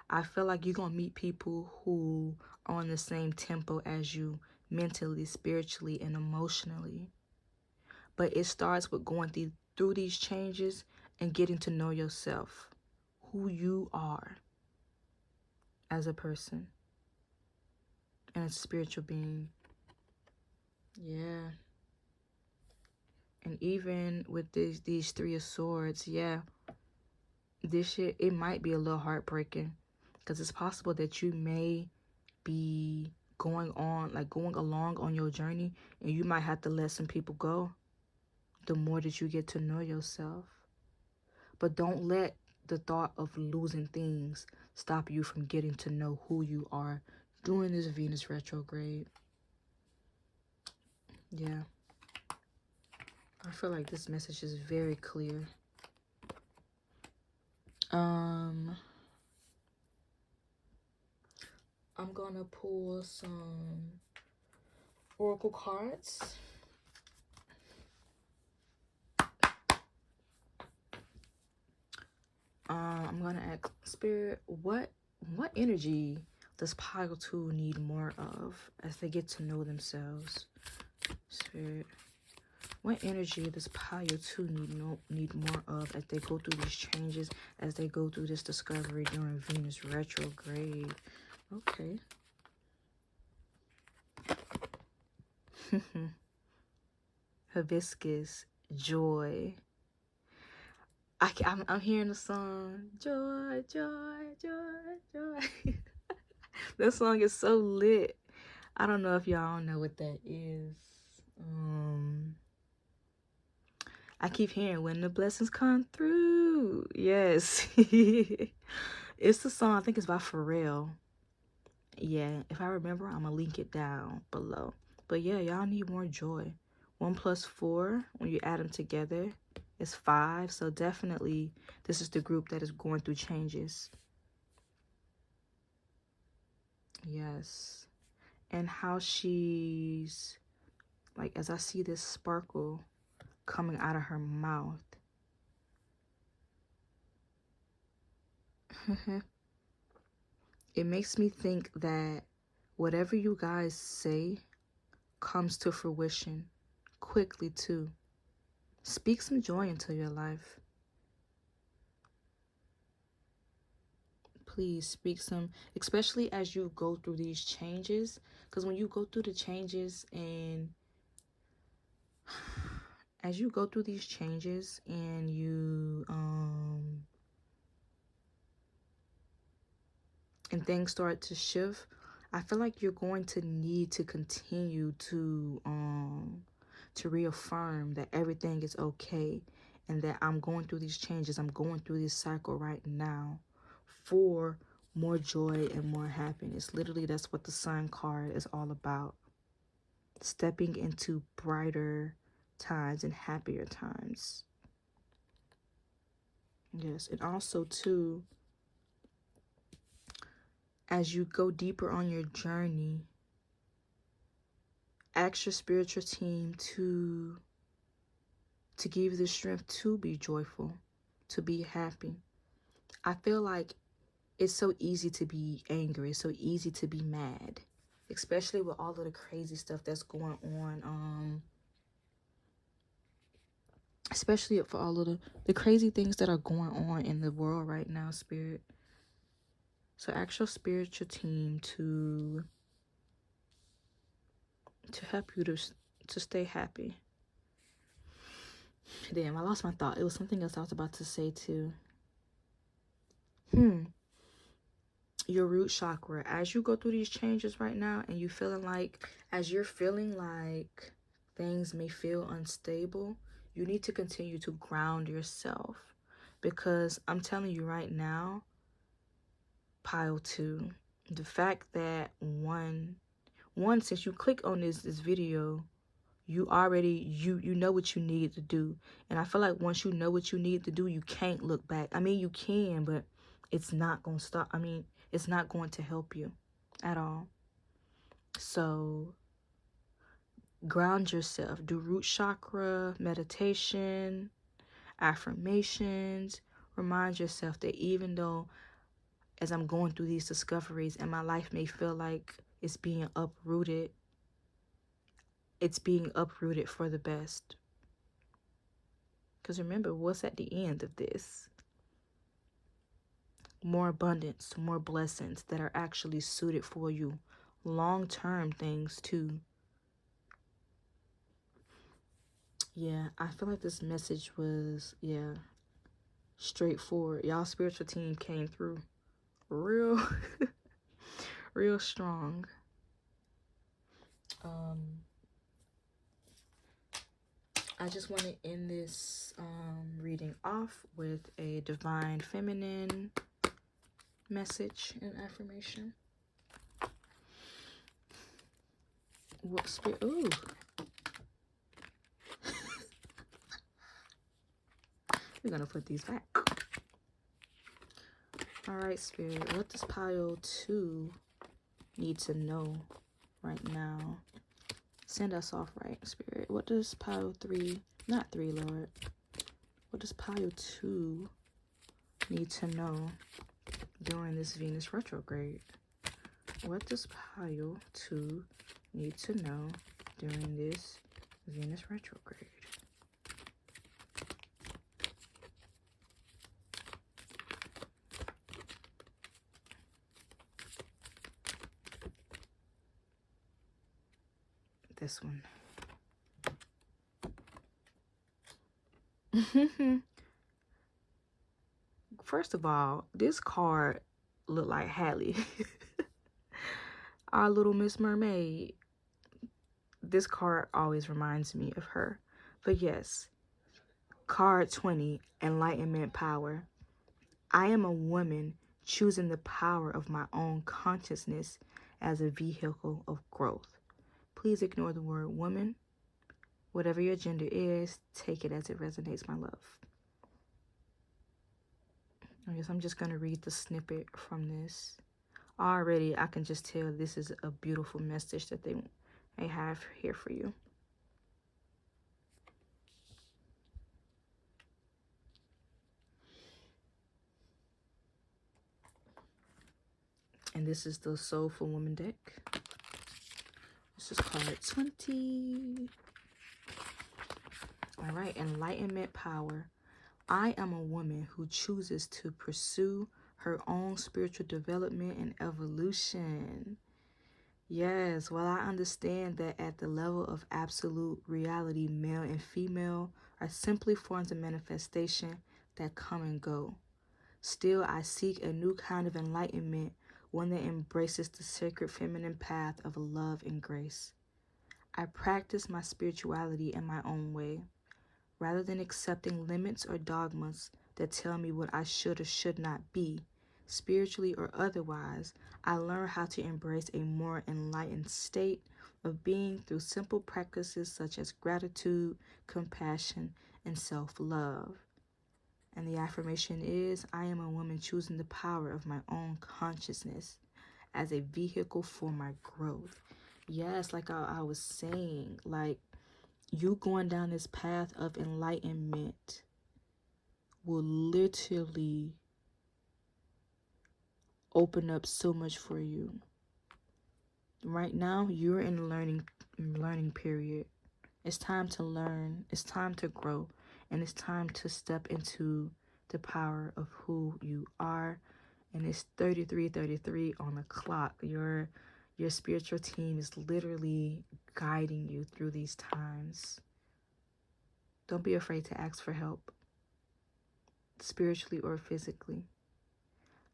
I feel like you're going to meet people who are on the same tempo as you, mentally, spiritually, and emotionally. But it starts with going through these changes and getting to know yourself, who you are. as a person and a spiritual being. Yeah. And even with these Three of Swords, yeah, this shit, it might be a little heartbreaking, because it's possible that you may be going along on your journey, and you might have to let some people go the more that you get to know yourself. But don't let the thought of losing things stop you from getting to know who you are during this Venus retrograde. Yeah. I feel like this message is very clear. I'm gonna pull some oracle cards. I'm gonna ask Spirit, what energy does pile 2 need more of as they get to know themselves? Spirit, what energy does pile 2 need more of as they go through these changes, as they go through this discovery during Venus retrograde? Okay. Hibiscus, joy. I'm hearing the song, joy, joy, joy, joy. That song is so lit. I don't know if y'all know what that is. I keep hearing when the blessings come through. Yes. It's the song, I think it's by Pharrell. Yeah, if I remember, I'm gonna link it down below. But yeah, y'all need more joy. 1 + 4, when you add them together, is 5. So definitely, this is the group that is going through changes. Yes. And how she's, like, as I see this sparkle coming out of her mouth. It makes me think that whatever you guys say comes to fruition quickly too. Speak some joy into your life. Please speak some, especially as you go through these changes. Because when you go through the changes and you and things start to shift, I feel like you're going to need to continue to reaffirm that everything is okay, and that I'm going through these changes, I'm going through this cycle right now for more joy and more happiness. Literally, that's what the Sun card is all about. Stepping into brighter times and happier times. Yes, and also too, as you go deeper on your journey, ask your spiritual team to give you the strength to be joyful, to be happy. I feel like it's so easy to be angry. It's so easy to be mad, especially with all of the crazy stuff that's going on. Especially for all of the crazy things that are going on in the world right now, Spirit. So ask your spiritual team to help you to stay happy. Damn, I lost my thought. It was something else I was about to say too. Your root chakra. As you go through these changes right now, and you're feeling like things may feel unstable, you need to continue to ground yourself. Because I'm telling you right now, pile 2, the fact that one, since you click on this video, you already you know what you need to do. And I feel like once you know what you need to do, you can't look back. I mean, you can, but it's not going to stop. I mean, it's not going to help you at all. So ground yourself. Do root chakra meditation, affirmations. Remind yourself that even though as I'm going through these discoveries and my life may feel like it's being uprooted, it's being uprooted for the best. Because remember, what's at the end of this? more abundance, more blessings that are actually suited for you. Long-term things too. Yeah, I feel like this message was, straightforward. Y'all spiritual team came through real, real strong. I just want to end this reading off with a divine feminine message and affirmation. What spirit? Ooh. We're going to put these back. All right, Spirit. What does pile 2 need to know right now? Send us off, right, Spirit? What does pile 3, not 3, Lord. What does pile 2 need to know during this Venus retrograde? What does pile 2 need to know during this Venus retrograde? This one. First of all, this card looked like Hallie. Our little Miss Mermaid. This card always reminds me of her. But yes, card 20, enlightenment power. I am a woman choosing the power of my own consciousness as a vehicle of growth. Please ignore the word woman. Whatever your gender is, take it as it resonates, my love. I guess I'm just going to read the snippet from this. Already, I can just tell this is a beautiful message that they have here for you. And this is the Soulful Woman deck. This is card 20. All right, enlightenment power. I am a woman who chooses to pursue her own spiritual development and evolution. Yes, well, I understand that at the level of absolute reality, male and female are simply forms of manifestation that come and go. Still, I seek a new kind of enlightenment, one that embraces the sacred feminine path of love and grace. I practice my spirituality in my own way. Rather than accepting limits or dogmas that tell me what I should or should not be, spiritually or otherwise, I learn how to embrace a more enlightened state of being through simple practices such as gratitude, compassion, and self-love. And the affirmation is, I am a woman choosing the power of my own consciousness as a vehicle for my growth. Yes, like I was saying, like, you going down this path of enlightenment will literally open up so much for you. Right now, you're in a learning period. It's time to learn. It's time to grow. And it's time to step into the power of who you are. And it's 33:33 on the clock. Your spiritual team is literally guiding you through these times. Don't be afraid to ask for help, spiritually or physically.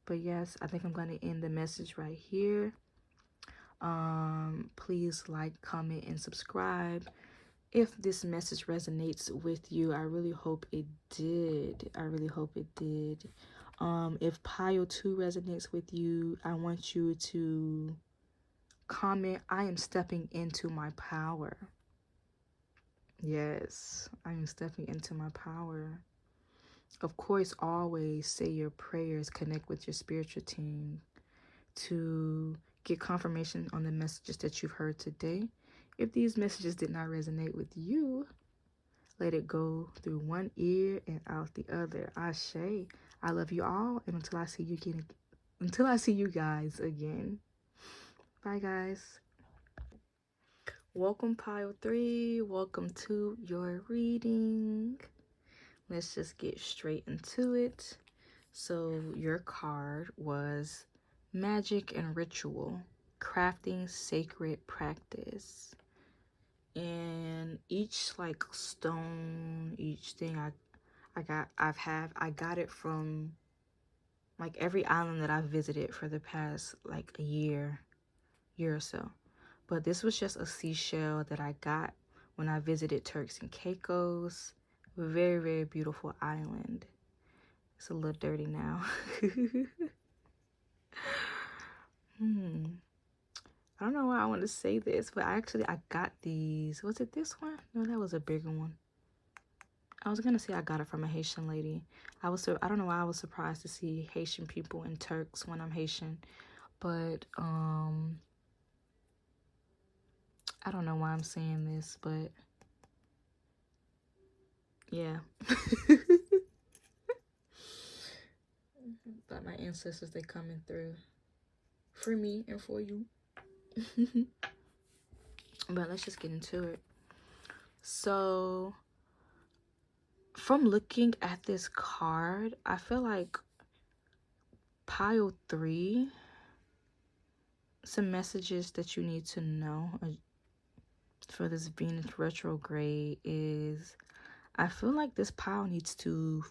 But yes, I think I'm going to end the message right here. Please like, comment, and subscribe. If this message resonates with you, I really hope it did. If pile 2 resonates with you, I want you to comment, I am stepping into my power. Yes, I am stepping into my power. Of course, always say your prayers, connect with your spiritual team to get confirmation on the messages that you've heard today. If these messages did not resonate with you, let it go through one ear and out the other. Ashe. I love you all, and until I see you guys again. Bye, guys. Welcome, pile 3. Welcome to your reading. Let's just get straight into it. So your card was magic and ritual, crafting sacred practice. And each like stone, each thing I got it from like every island that I've visited for the past like a year or so. But this was just a seashell that I got when I visited Turks and Caicos. A very, very beautiful island. It's a little dirty now. I don't know why I want to say this, but I got these. Was it this one? No, that was a bigger one. I was gonna say I got it from a Haitian lady. I don't know why I was surprised to see Haitian people and Turks when I'm Haitian, but I don't know why I'm saying this, but yeah. But my ancestors, they coming through for me and for you. But let's just get into it. So from looking at this card, I feel like pile 3, some messages that you need to know for this Venus retrograde is, I feel like this pile needs to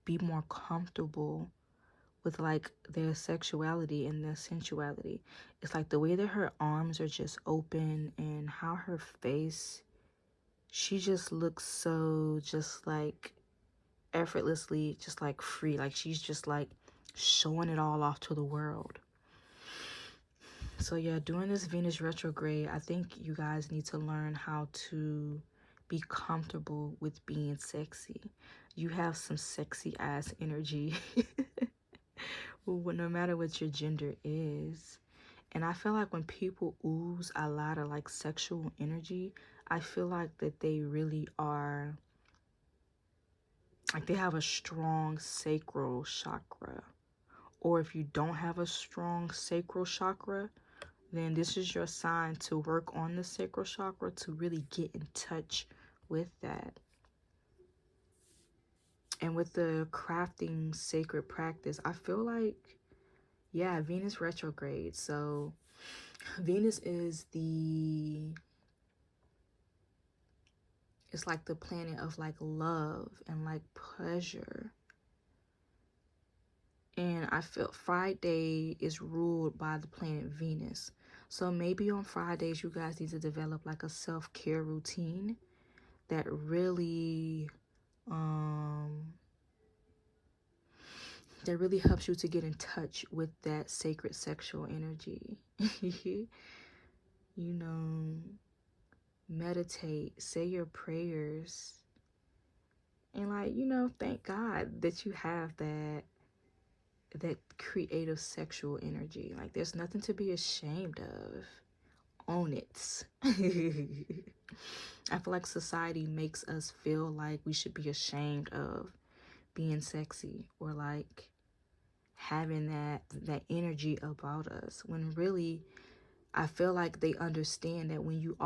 be more comfortable with like their sexuality and their sensuality. It's like the way that her arms are just open and how her face, she just looks so just like effortlessly, just like free. Like she's just like showing it all off to the world. So yeah, during this Venus retrograde, I think you guys need to learn how to be comfortable with being sexy. You have some sexy ass energy. No matter what your gender is. And I feel like when people ooze a lot of like sexual energy, I feel like that they really are, like they have a strong sacral chakra. Or if you don't have a strong sacral chakra, then this is your sign to work on the sacral chakra to really get in touch with that. And with the crafting sacred practice, I feel like, yeah, Venus retrograde. So Venus is it's like the planet of like love and like pleasure. And I feel Friday is ruled by the planet Venus. So maybe on Fridays you guys need to develop like a self-care routine that really helps you to get in touch with that sacred sexual energy. You know, meditate, say your prayers, and like, you know, thank God that you have that creative sexual energy. Like there's nothing to be ashamed of. Own it. I feel like society makes us feel like we should be ashamed of being sexy or like having that energy about us, when really I feel like they understand that when you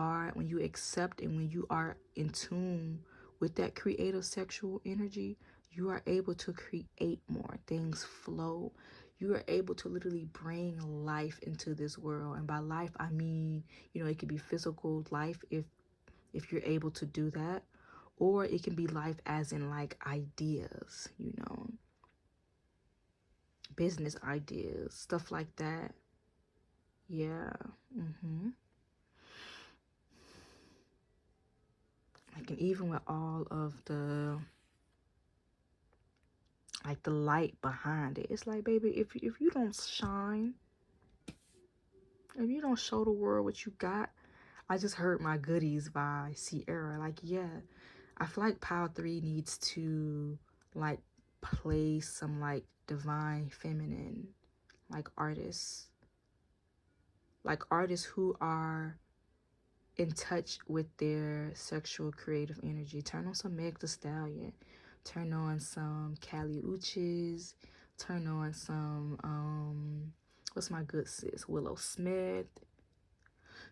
accept and when you are in tune with that creative sexual energy, you are able to create more. Things flow. You are able to literally bring life into this world. And by life, I mean, you know, it could be physical life if you're able to do that. Or it can be life as in like ideas, you know, business ideas, stuff like that. Yeah. Like, and even with all of the like the light behind it, it's like, baby, if you don't shine, if you don't show the world what you got. I just heard My Goodies by Sierra. Like, yeah, I feel like Pile 3 needs to like play some like divine feminine like artists who are in touch with their sexual creative energy. Turn on some Meg Thee Stallion, turn on some Kali Uchis, turn on some what's my good sis, Willow Smith,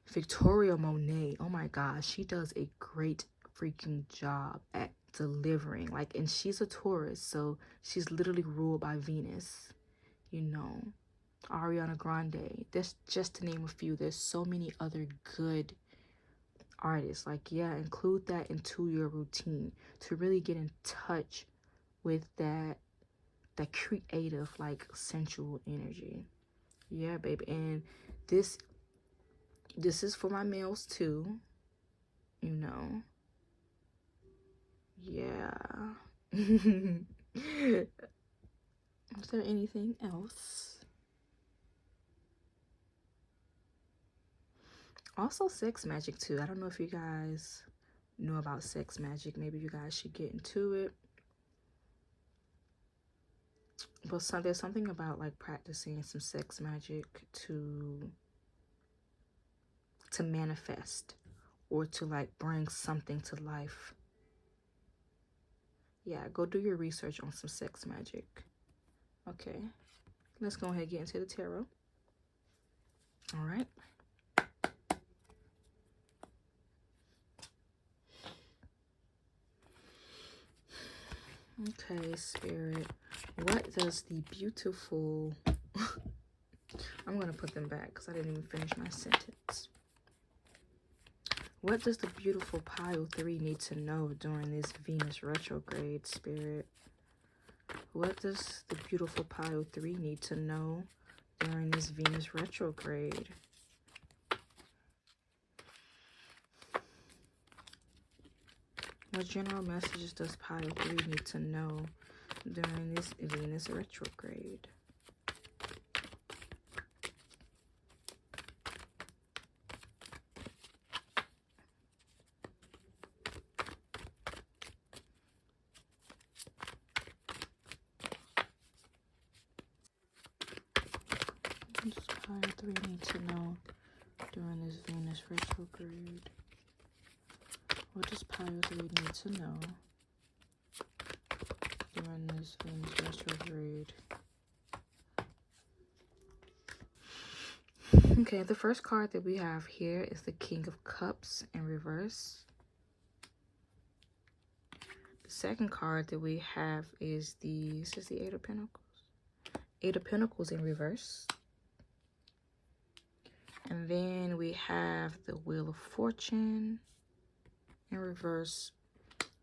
Victoria Monet. Oh my gosh, she does a great freaking job at delivering. Like, and she's a Taurus, so she's literally ruled by Venus, you know. Ariana Grande. That's just to name a few. There's so many other good artists. Like, yeah, include that into your routine to really get in touch with that creative, like, sensual energy. Yeah, baby. And this is for my males too, you know. Yeah. Is there anything else? Also, sex magic too. I don't know if you guys know about sex magic. Maybe you guys should get into it. But there's something about like practicing some sex magic to manifest or to like bring something to life. Yeah, go do your research on some sex magic. Okay, let's go ahead and get into the tarot. All right. Okay, Spirit. What does the beautiful... I'm going to put them back because I didn't even finish my sentence. What does the beautiful pile 3 need to know during this Venus retrograde, Spirit? What does the beautiful pile 3 need to know during this Venus retrograde? What general messages does pile 3 need to know during this Venus retrograde? What does pile 3 need to know during this Venus retrograde? What does pile 3 need to know during this Venus retrograde? Okay, the first card that we have here is the King of Cups in reverse. The second card that we have is this is the Eight of Pentacles. Eight of Pentacles in reverse. And then we have the Wheel of Fortune in reverse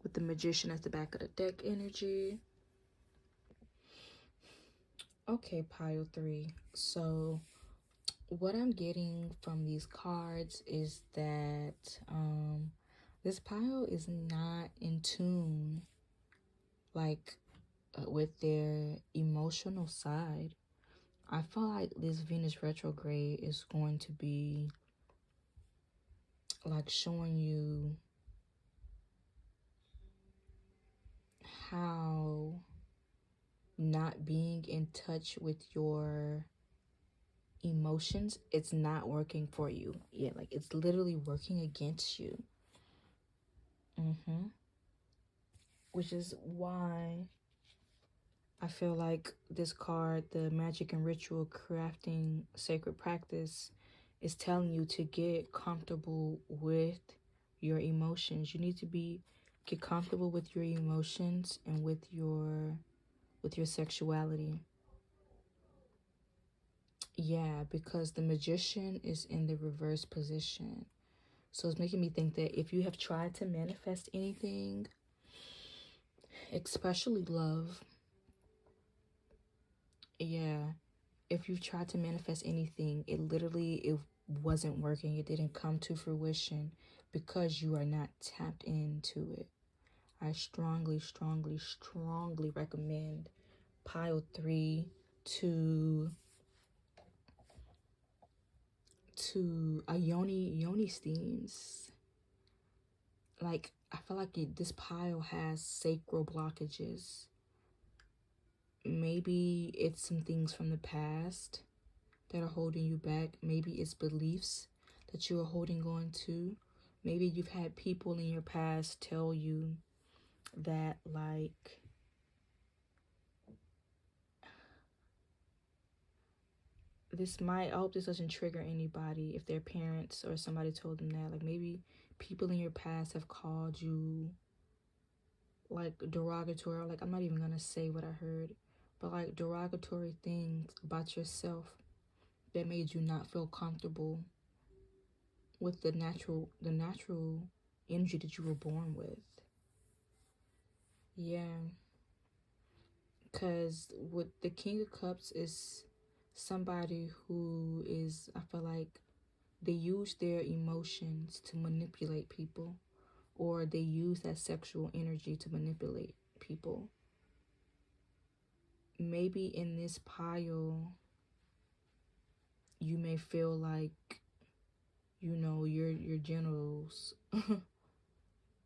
with the Magician at the back of the deck energy. Okay, pile 3. So what I'm getting from these cards is that this pile is not in tune, like, with their emotional side. I feel like this Venus retrograde is going to be like showing you how not being in touch with your emotions, it's not working for you. Yeah, like it's literally working against you. Which is why I feel like this card, the Magic and Ritual Crafting Sacred Practice, is telling you to get comfortable with your emotions. You need to get comfortable with your emotions and with your sexuality. Yeah, because the Magician is in the reverse position. So it's making me think that if you have tried to manifest anything, especially love, yeah, if you've tried to manifest anything, it wasn't working. It didn't come to fruition because you are not tapped into it. I strongly, strongly, strongly recommend pile 3 to a yoni steams. Like, I feel like this pile has sacral blockages. Maybe it's some things from the past that are holding you back. Maybe it's beliefs that you are holding on to. Maybe you've had people in your past tell you that, like, I hope this doesn't trigger anybody if their parents or somebody told them that. Like, maybe people in your past have called you like derogatory, like I'm not even gonna say what I heard, but like derogatory things about yourself that made you not feel comfortable with the natural energy that you were born with. Yeah, because with the King of Cups is somebody who is, I feel like they use their emotions to manipulate people, or they use that sexual energy to manipulate people. Maybe in this pile, you may feel like, you know, your genitals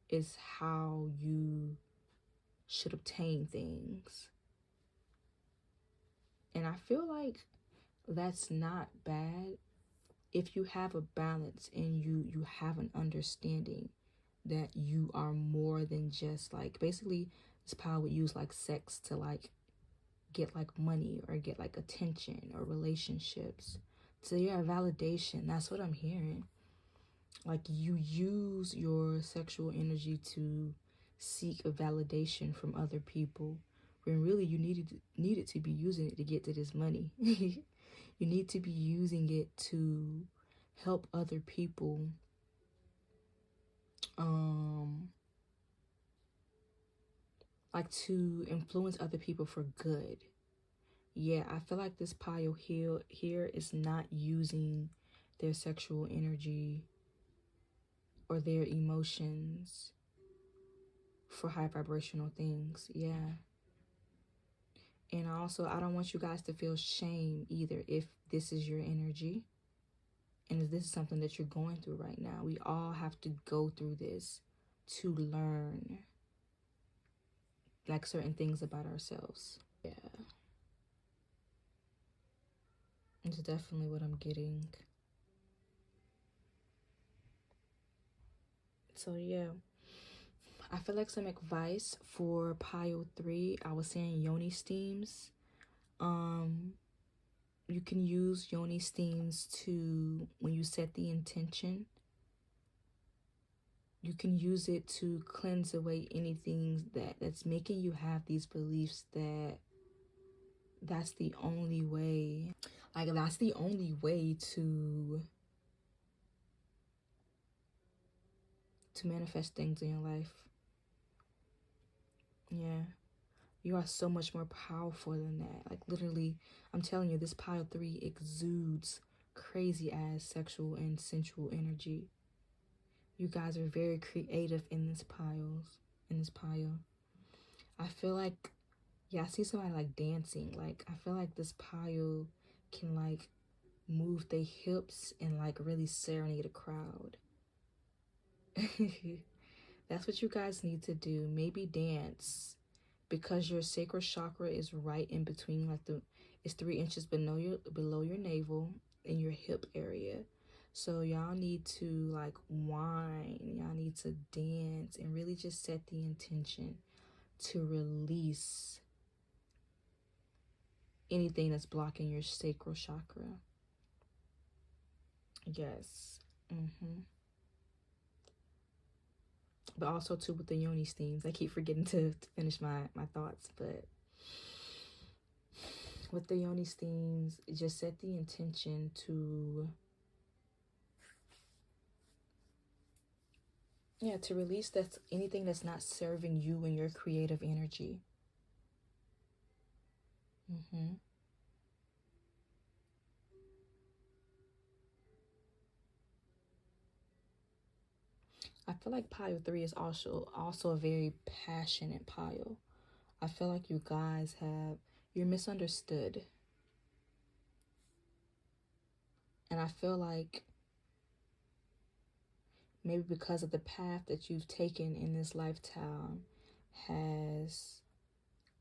is how you should obtain things. And I feel like that's not bad if you have a balance and you have an understanding that you are more than just like, basically this power would use like sex to like get like money or get like attention or relationships. So yeah, validation, that's what I'm hearing. Like you use your sexual energy to seek a validation from other people, when really you needed to be using it to get to this money. You need to be using it to help other people like to influence other people for good. Yeah, I feel like this pile here is not using their sexual energy or their emotions for high vibrational things. Yeah. And also, I don't want you guys to feel shame either if this is your energy and if this is something that you're going through right now. We all have to go through this to learn like certain things about ourselves. Yeah. It's definitely what I'm getting. So yeah, I feel like some advice for pile 3. I was saying yoni steams. You can use yoni steams to, when you set the intention, you can use it to cleanse away anything that's making you have these beliefs that that's the only way. Like that's the only way to manifest things in your life. Yeah. You are so much more powerful than that. Like literally, I'm telling you, this pile 3 exudes crazy ass sexual and sensual energy. You guys are very creative in this pile. I feel like, yeah, I see somebody like dancing. Like I feel like this pile can like move their hips and like really serenade a crowd. That's what you guys need to do. Maybe dance, because your sacral chakra is right in between, like it's 3 inches below your navel in your hip area. So y'all need to like whine, y'all need to dance and really just set the intention to release anything that's blocking your sacral chakra. Yes. But also too with the yoni steams. I keep forgetting to finish my thoughts, but with the yoni steams, just set the intention to, yeah, to release that's anything that's not serving you and your creative energy. I feel like pile 3 is also a very passionate pile. I feel like you guys you're misunderstood. And I feel like maybe because of the path that you've taken in this lifetime has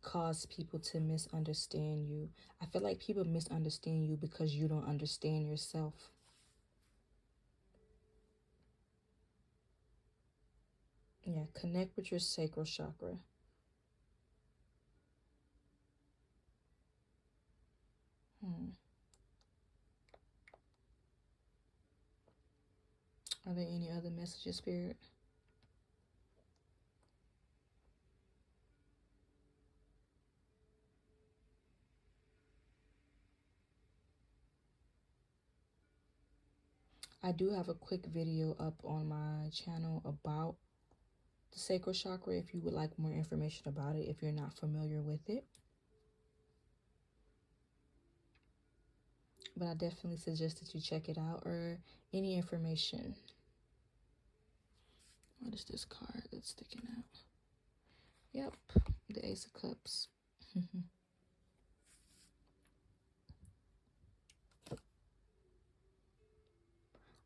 caused people to misunderstand you. I feel like people misunderstand you because you don't understand yourself. Yeah, connect with your sacral chakra. Are there any other messages, Spirit? I do have a quick video up on my channel about the sacral chakra if you would like more information about it, if you're not familiar with it. But I definitely suggest that you check it out, or any information. What is this card that's sticking out? Yep, the Ace of Cups.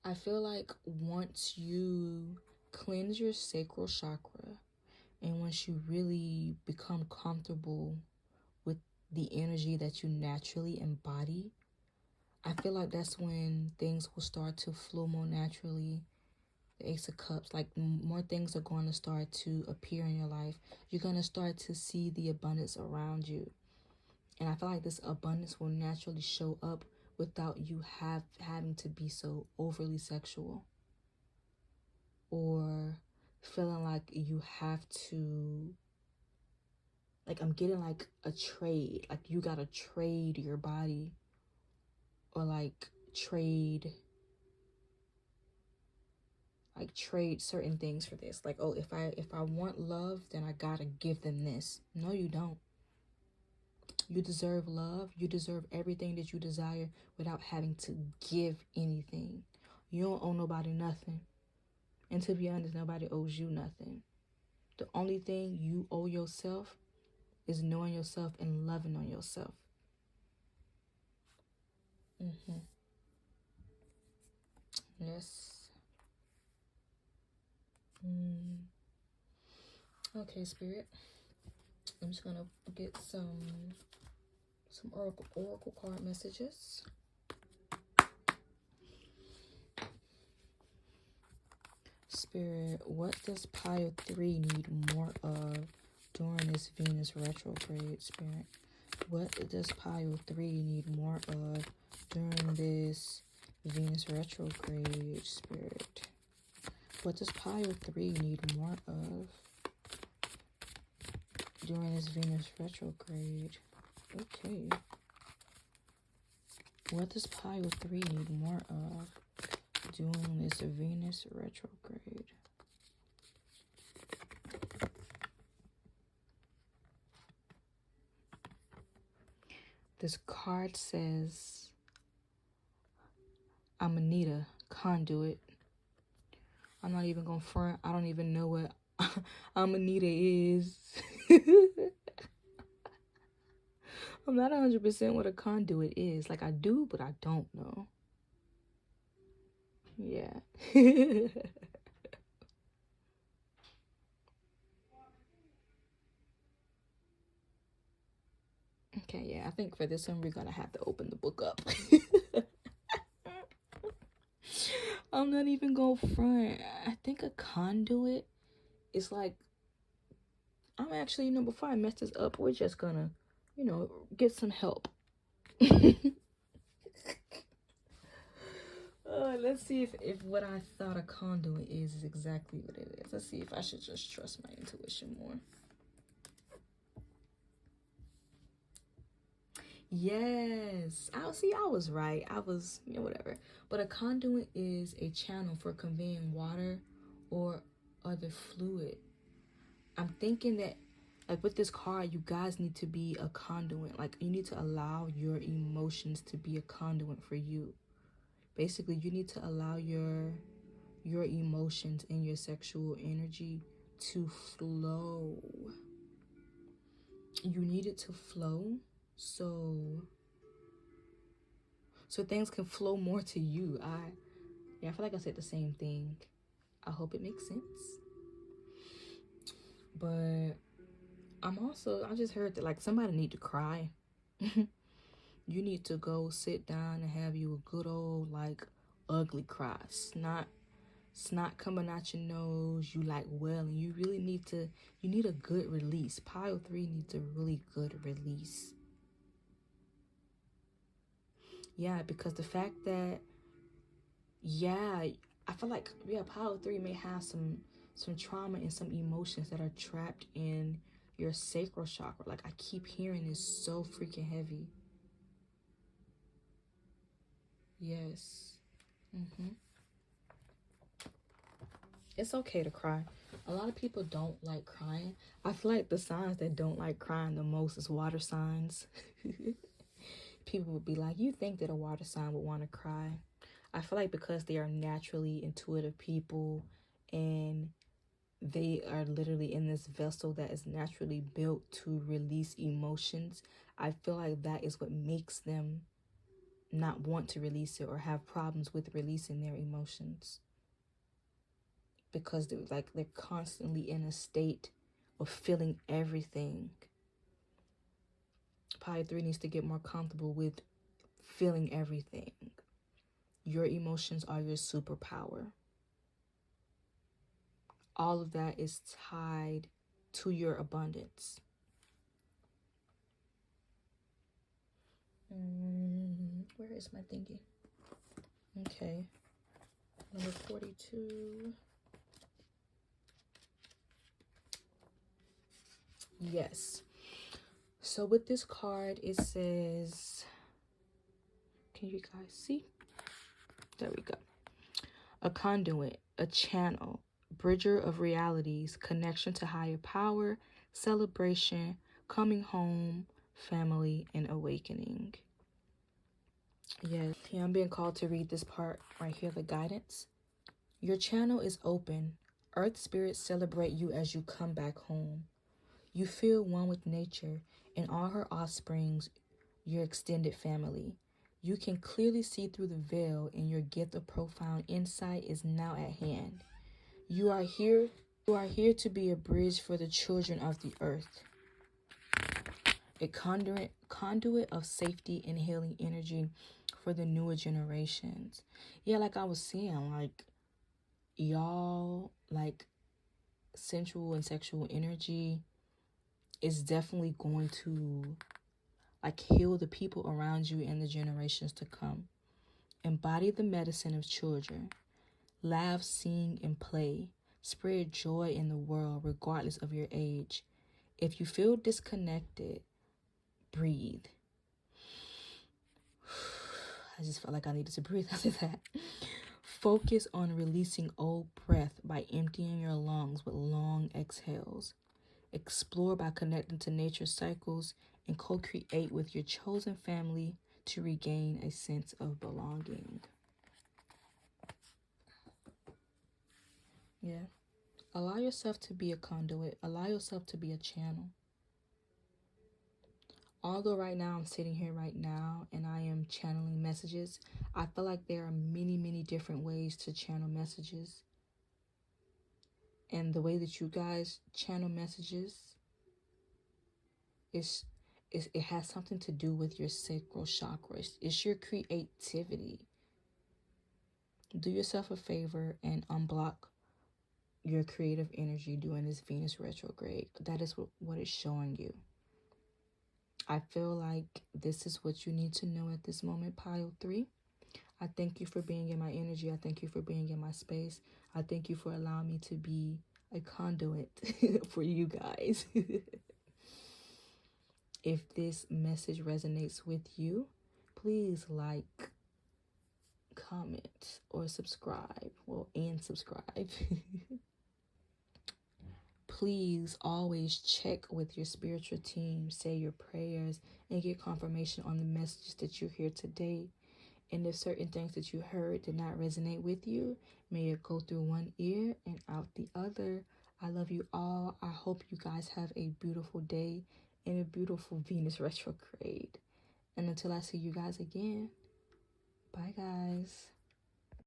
I feel like once you cleanse your sacral chakra, and once you really become comfortable with the energy that you naturally embody, I feel like that's when things will start to flow more naturally. The Ace of Cups, like more things are going to start to appear in your life. You're going to start to see the abundance around you. And I feel like this abundance will naturally show up without you having to be so overly sexual, or feeling like you have to, like, I'm getting like a trade, like you gotta trade your body, or like trade certain things for this. Like, oh, if I want love, then I gotta give them this. No, you don't. You deserve love. You deserve everything that you desire without having to give anything. You don't owe nobody nothing. And to be honest, nobody owes you nothing. The only thing you owe yourself is knowing yourself and loving on yourself. Yes. Okay, Spirit. I'm just gonna get some oracle card messages. Spirit, what does pile 3 need more of during this Venus retrograde? Spirit, what does pile 3 need more of during this Venus retrograde? Spirit, what does pile 3 need more of during this Venus retrograde? Okay. What does pile 3 need more of during this Venus retrograde? This card says, I'm gonna need a conduit. I'm not even gonna front. I don't even know what Amanita is. I'm not 100% what a conduit is. Like, I do, but I don't know. Yeah. Okay, yeah, I think for this one, we're gonna have to open the book up. I'm not even gonna front. I think a conduit is like, I'm actually, before I mess this up, we're just gonna, get some help. Let's see if what I thought a conduit is exactly what it is. Let's see if I should just trust my intuition more. Yes. I was right. I was, whatever. But a conduit is a channel for conveying water or other fluid. I'm thinking that, like, with this card, you guys need to be a conduit. Like, you need to allow your emotions to be a conduit for you. Basically, you need to allow your emotions and your sexual energy to flow. You need it to flow so things can flow more to you. I feel like I said the same thing. I hope it makes sense. But I just heard that, like, somebody need to cry. You need to go sit down and have you a good old, like, ugly cry. Snot coming out your nose. You like wailing. You really need a good release. Pile 3 needs a really good release. Yeah, because the fact that, I feel like, pile 3 may have some trauma and some emotions that are trapped in your sacral chakra. Like, I keep hearing it's so freaking heavy. Yes. It's okay to cry. A lot of people don't like crying. I feel like the signs that don't like crying the most is water signs. People would be like, you think that a water sign would want to cry. I feel like because they are naturally intuitive people and they are literally in this vessel that is naturally built to release emotions, I feel like that is what makes them not want to release it or have problems with releasing their emotions, because they're constantly in a state of feeling everything. Pi 3 needs to get more comfortable with feeling everything. Your emotions are your superpower. All of that is tied to your abundance. Where is my thingy? Okay. Number 42. Yes. So with this card, it says, can you guys see? There we go. A conduit, a channel, bridger of realities, connection to higher power, celebration, coming home, family, and awakening. Yes, yeah, I'm being called to read this part right here, the guidance. Your channel is open. Earth spirits celebrate you as you come back home. You feel one with nature and all her offsprings, your extended family. You can clearly see through the veil, and your gift of profound insight is now at hand. You are here to be a bridge for the children of the earth, a conduit of safety and healing energy for the newer generations. Yeah, like I was saying, like, y'all, like, sensual and sexual energy is definitely going to, like, heal the people around you and the generations to come. Embody the medicine of children. Laugh, sing, and play. Spread joy in the world regardless of your age. If you feel disconnected, breathe. I just felt like I needed to breathe after that. Focus on releasing old breath by emptying your lungs with long exhales. Explore by connecting to nature's cycles and co-create with your chosen family to regain a sense of belonging. Yeah. Allow yourself to be a conduit. Allow yourself to be a channel. Although right now I'm sitting here right now and I am channeling messages, I feel like there are many, many different ways to channel messages. And the way that you guys channel messages is it has something to do with your sacral chakra. It's your creativity. Do yourself a favor and unblock your creative energy during this Venus retrograde. That is what it's showing you. I feel like this is what you need to know at this moment, pile 3. I thank you for being in my energy. I thank you for being in my space. I thank you for allowing me to be a conduit for you guys. If this message resonates with you, please like, comment, or subscribe. And subscribe. Please always check with your spiritual team, say your prayers, and get confirmation on the messages that you hear today. And if certain things that you heard did not resonate with you, may it go through one ear and out the other. I love you all. I hope you guys have a beautiful day and a beautiful Venus retrograde. And until I see you guys again, bye guys.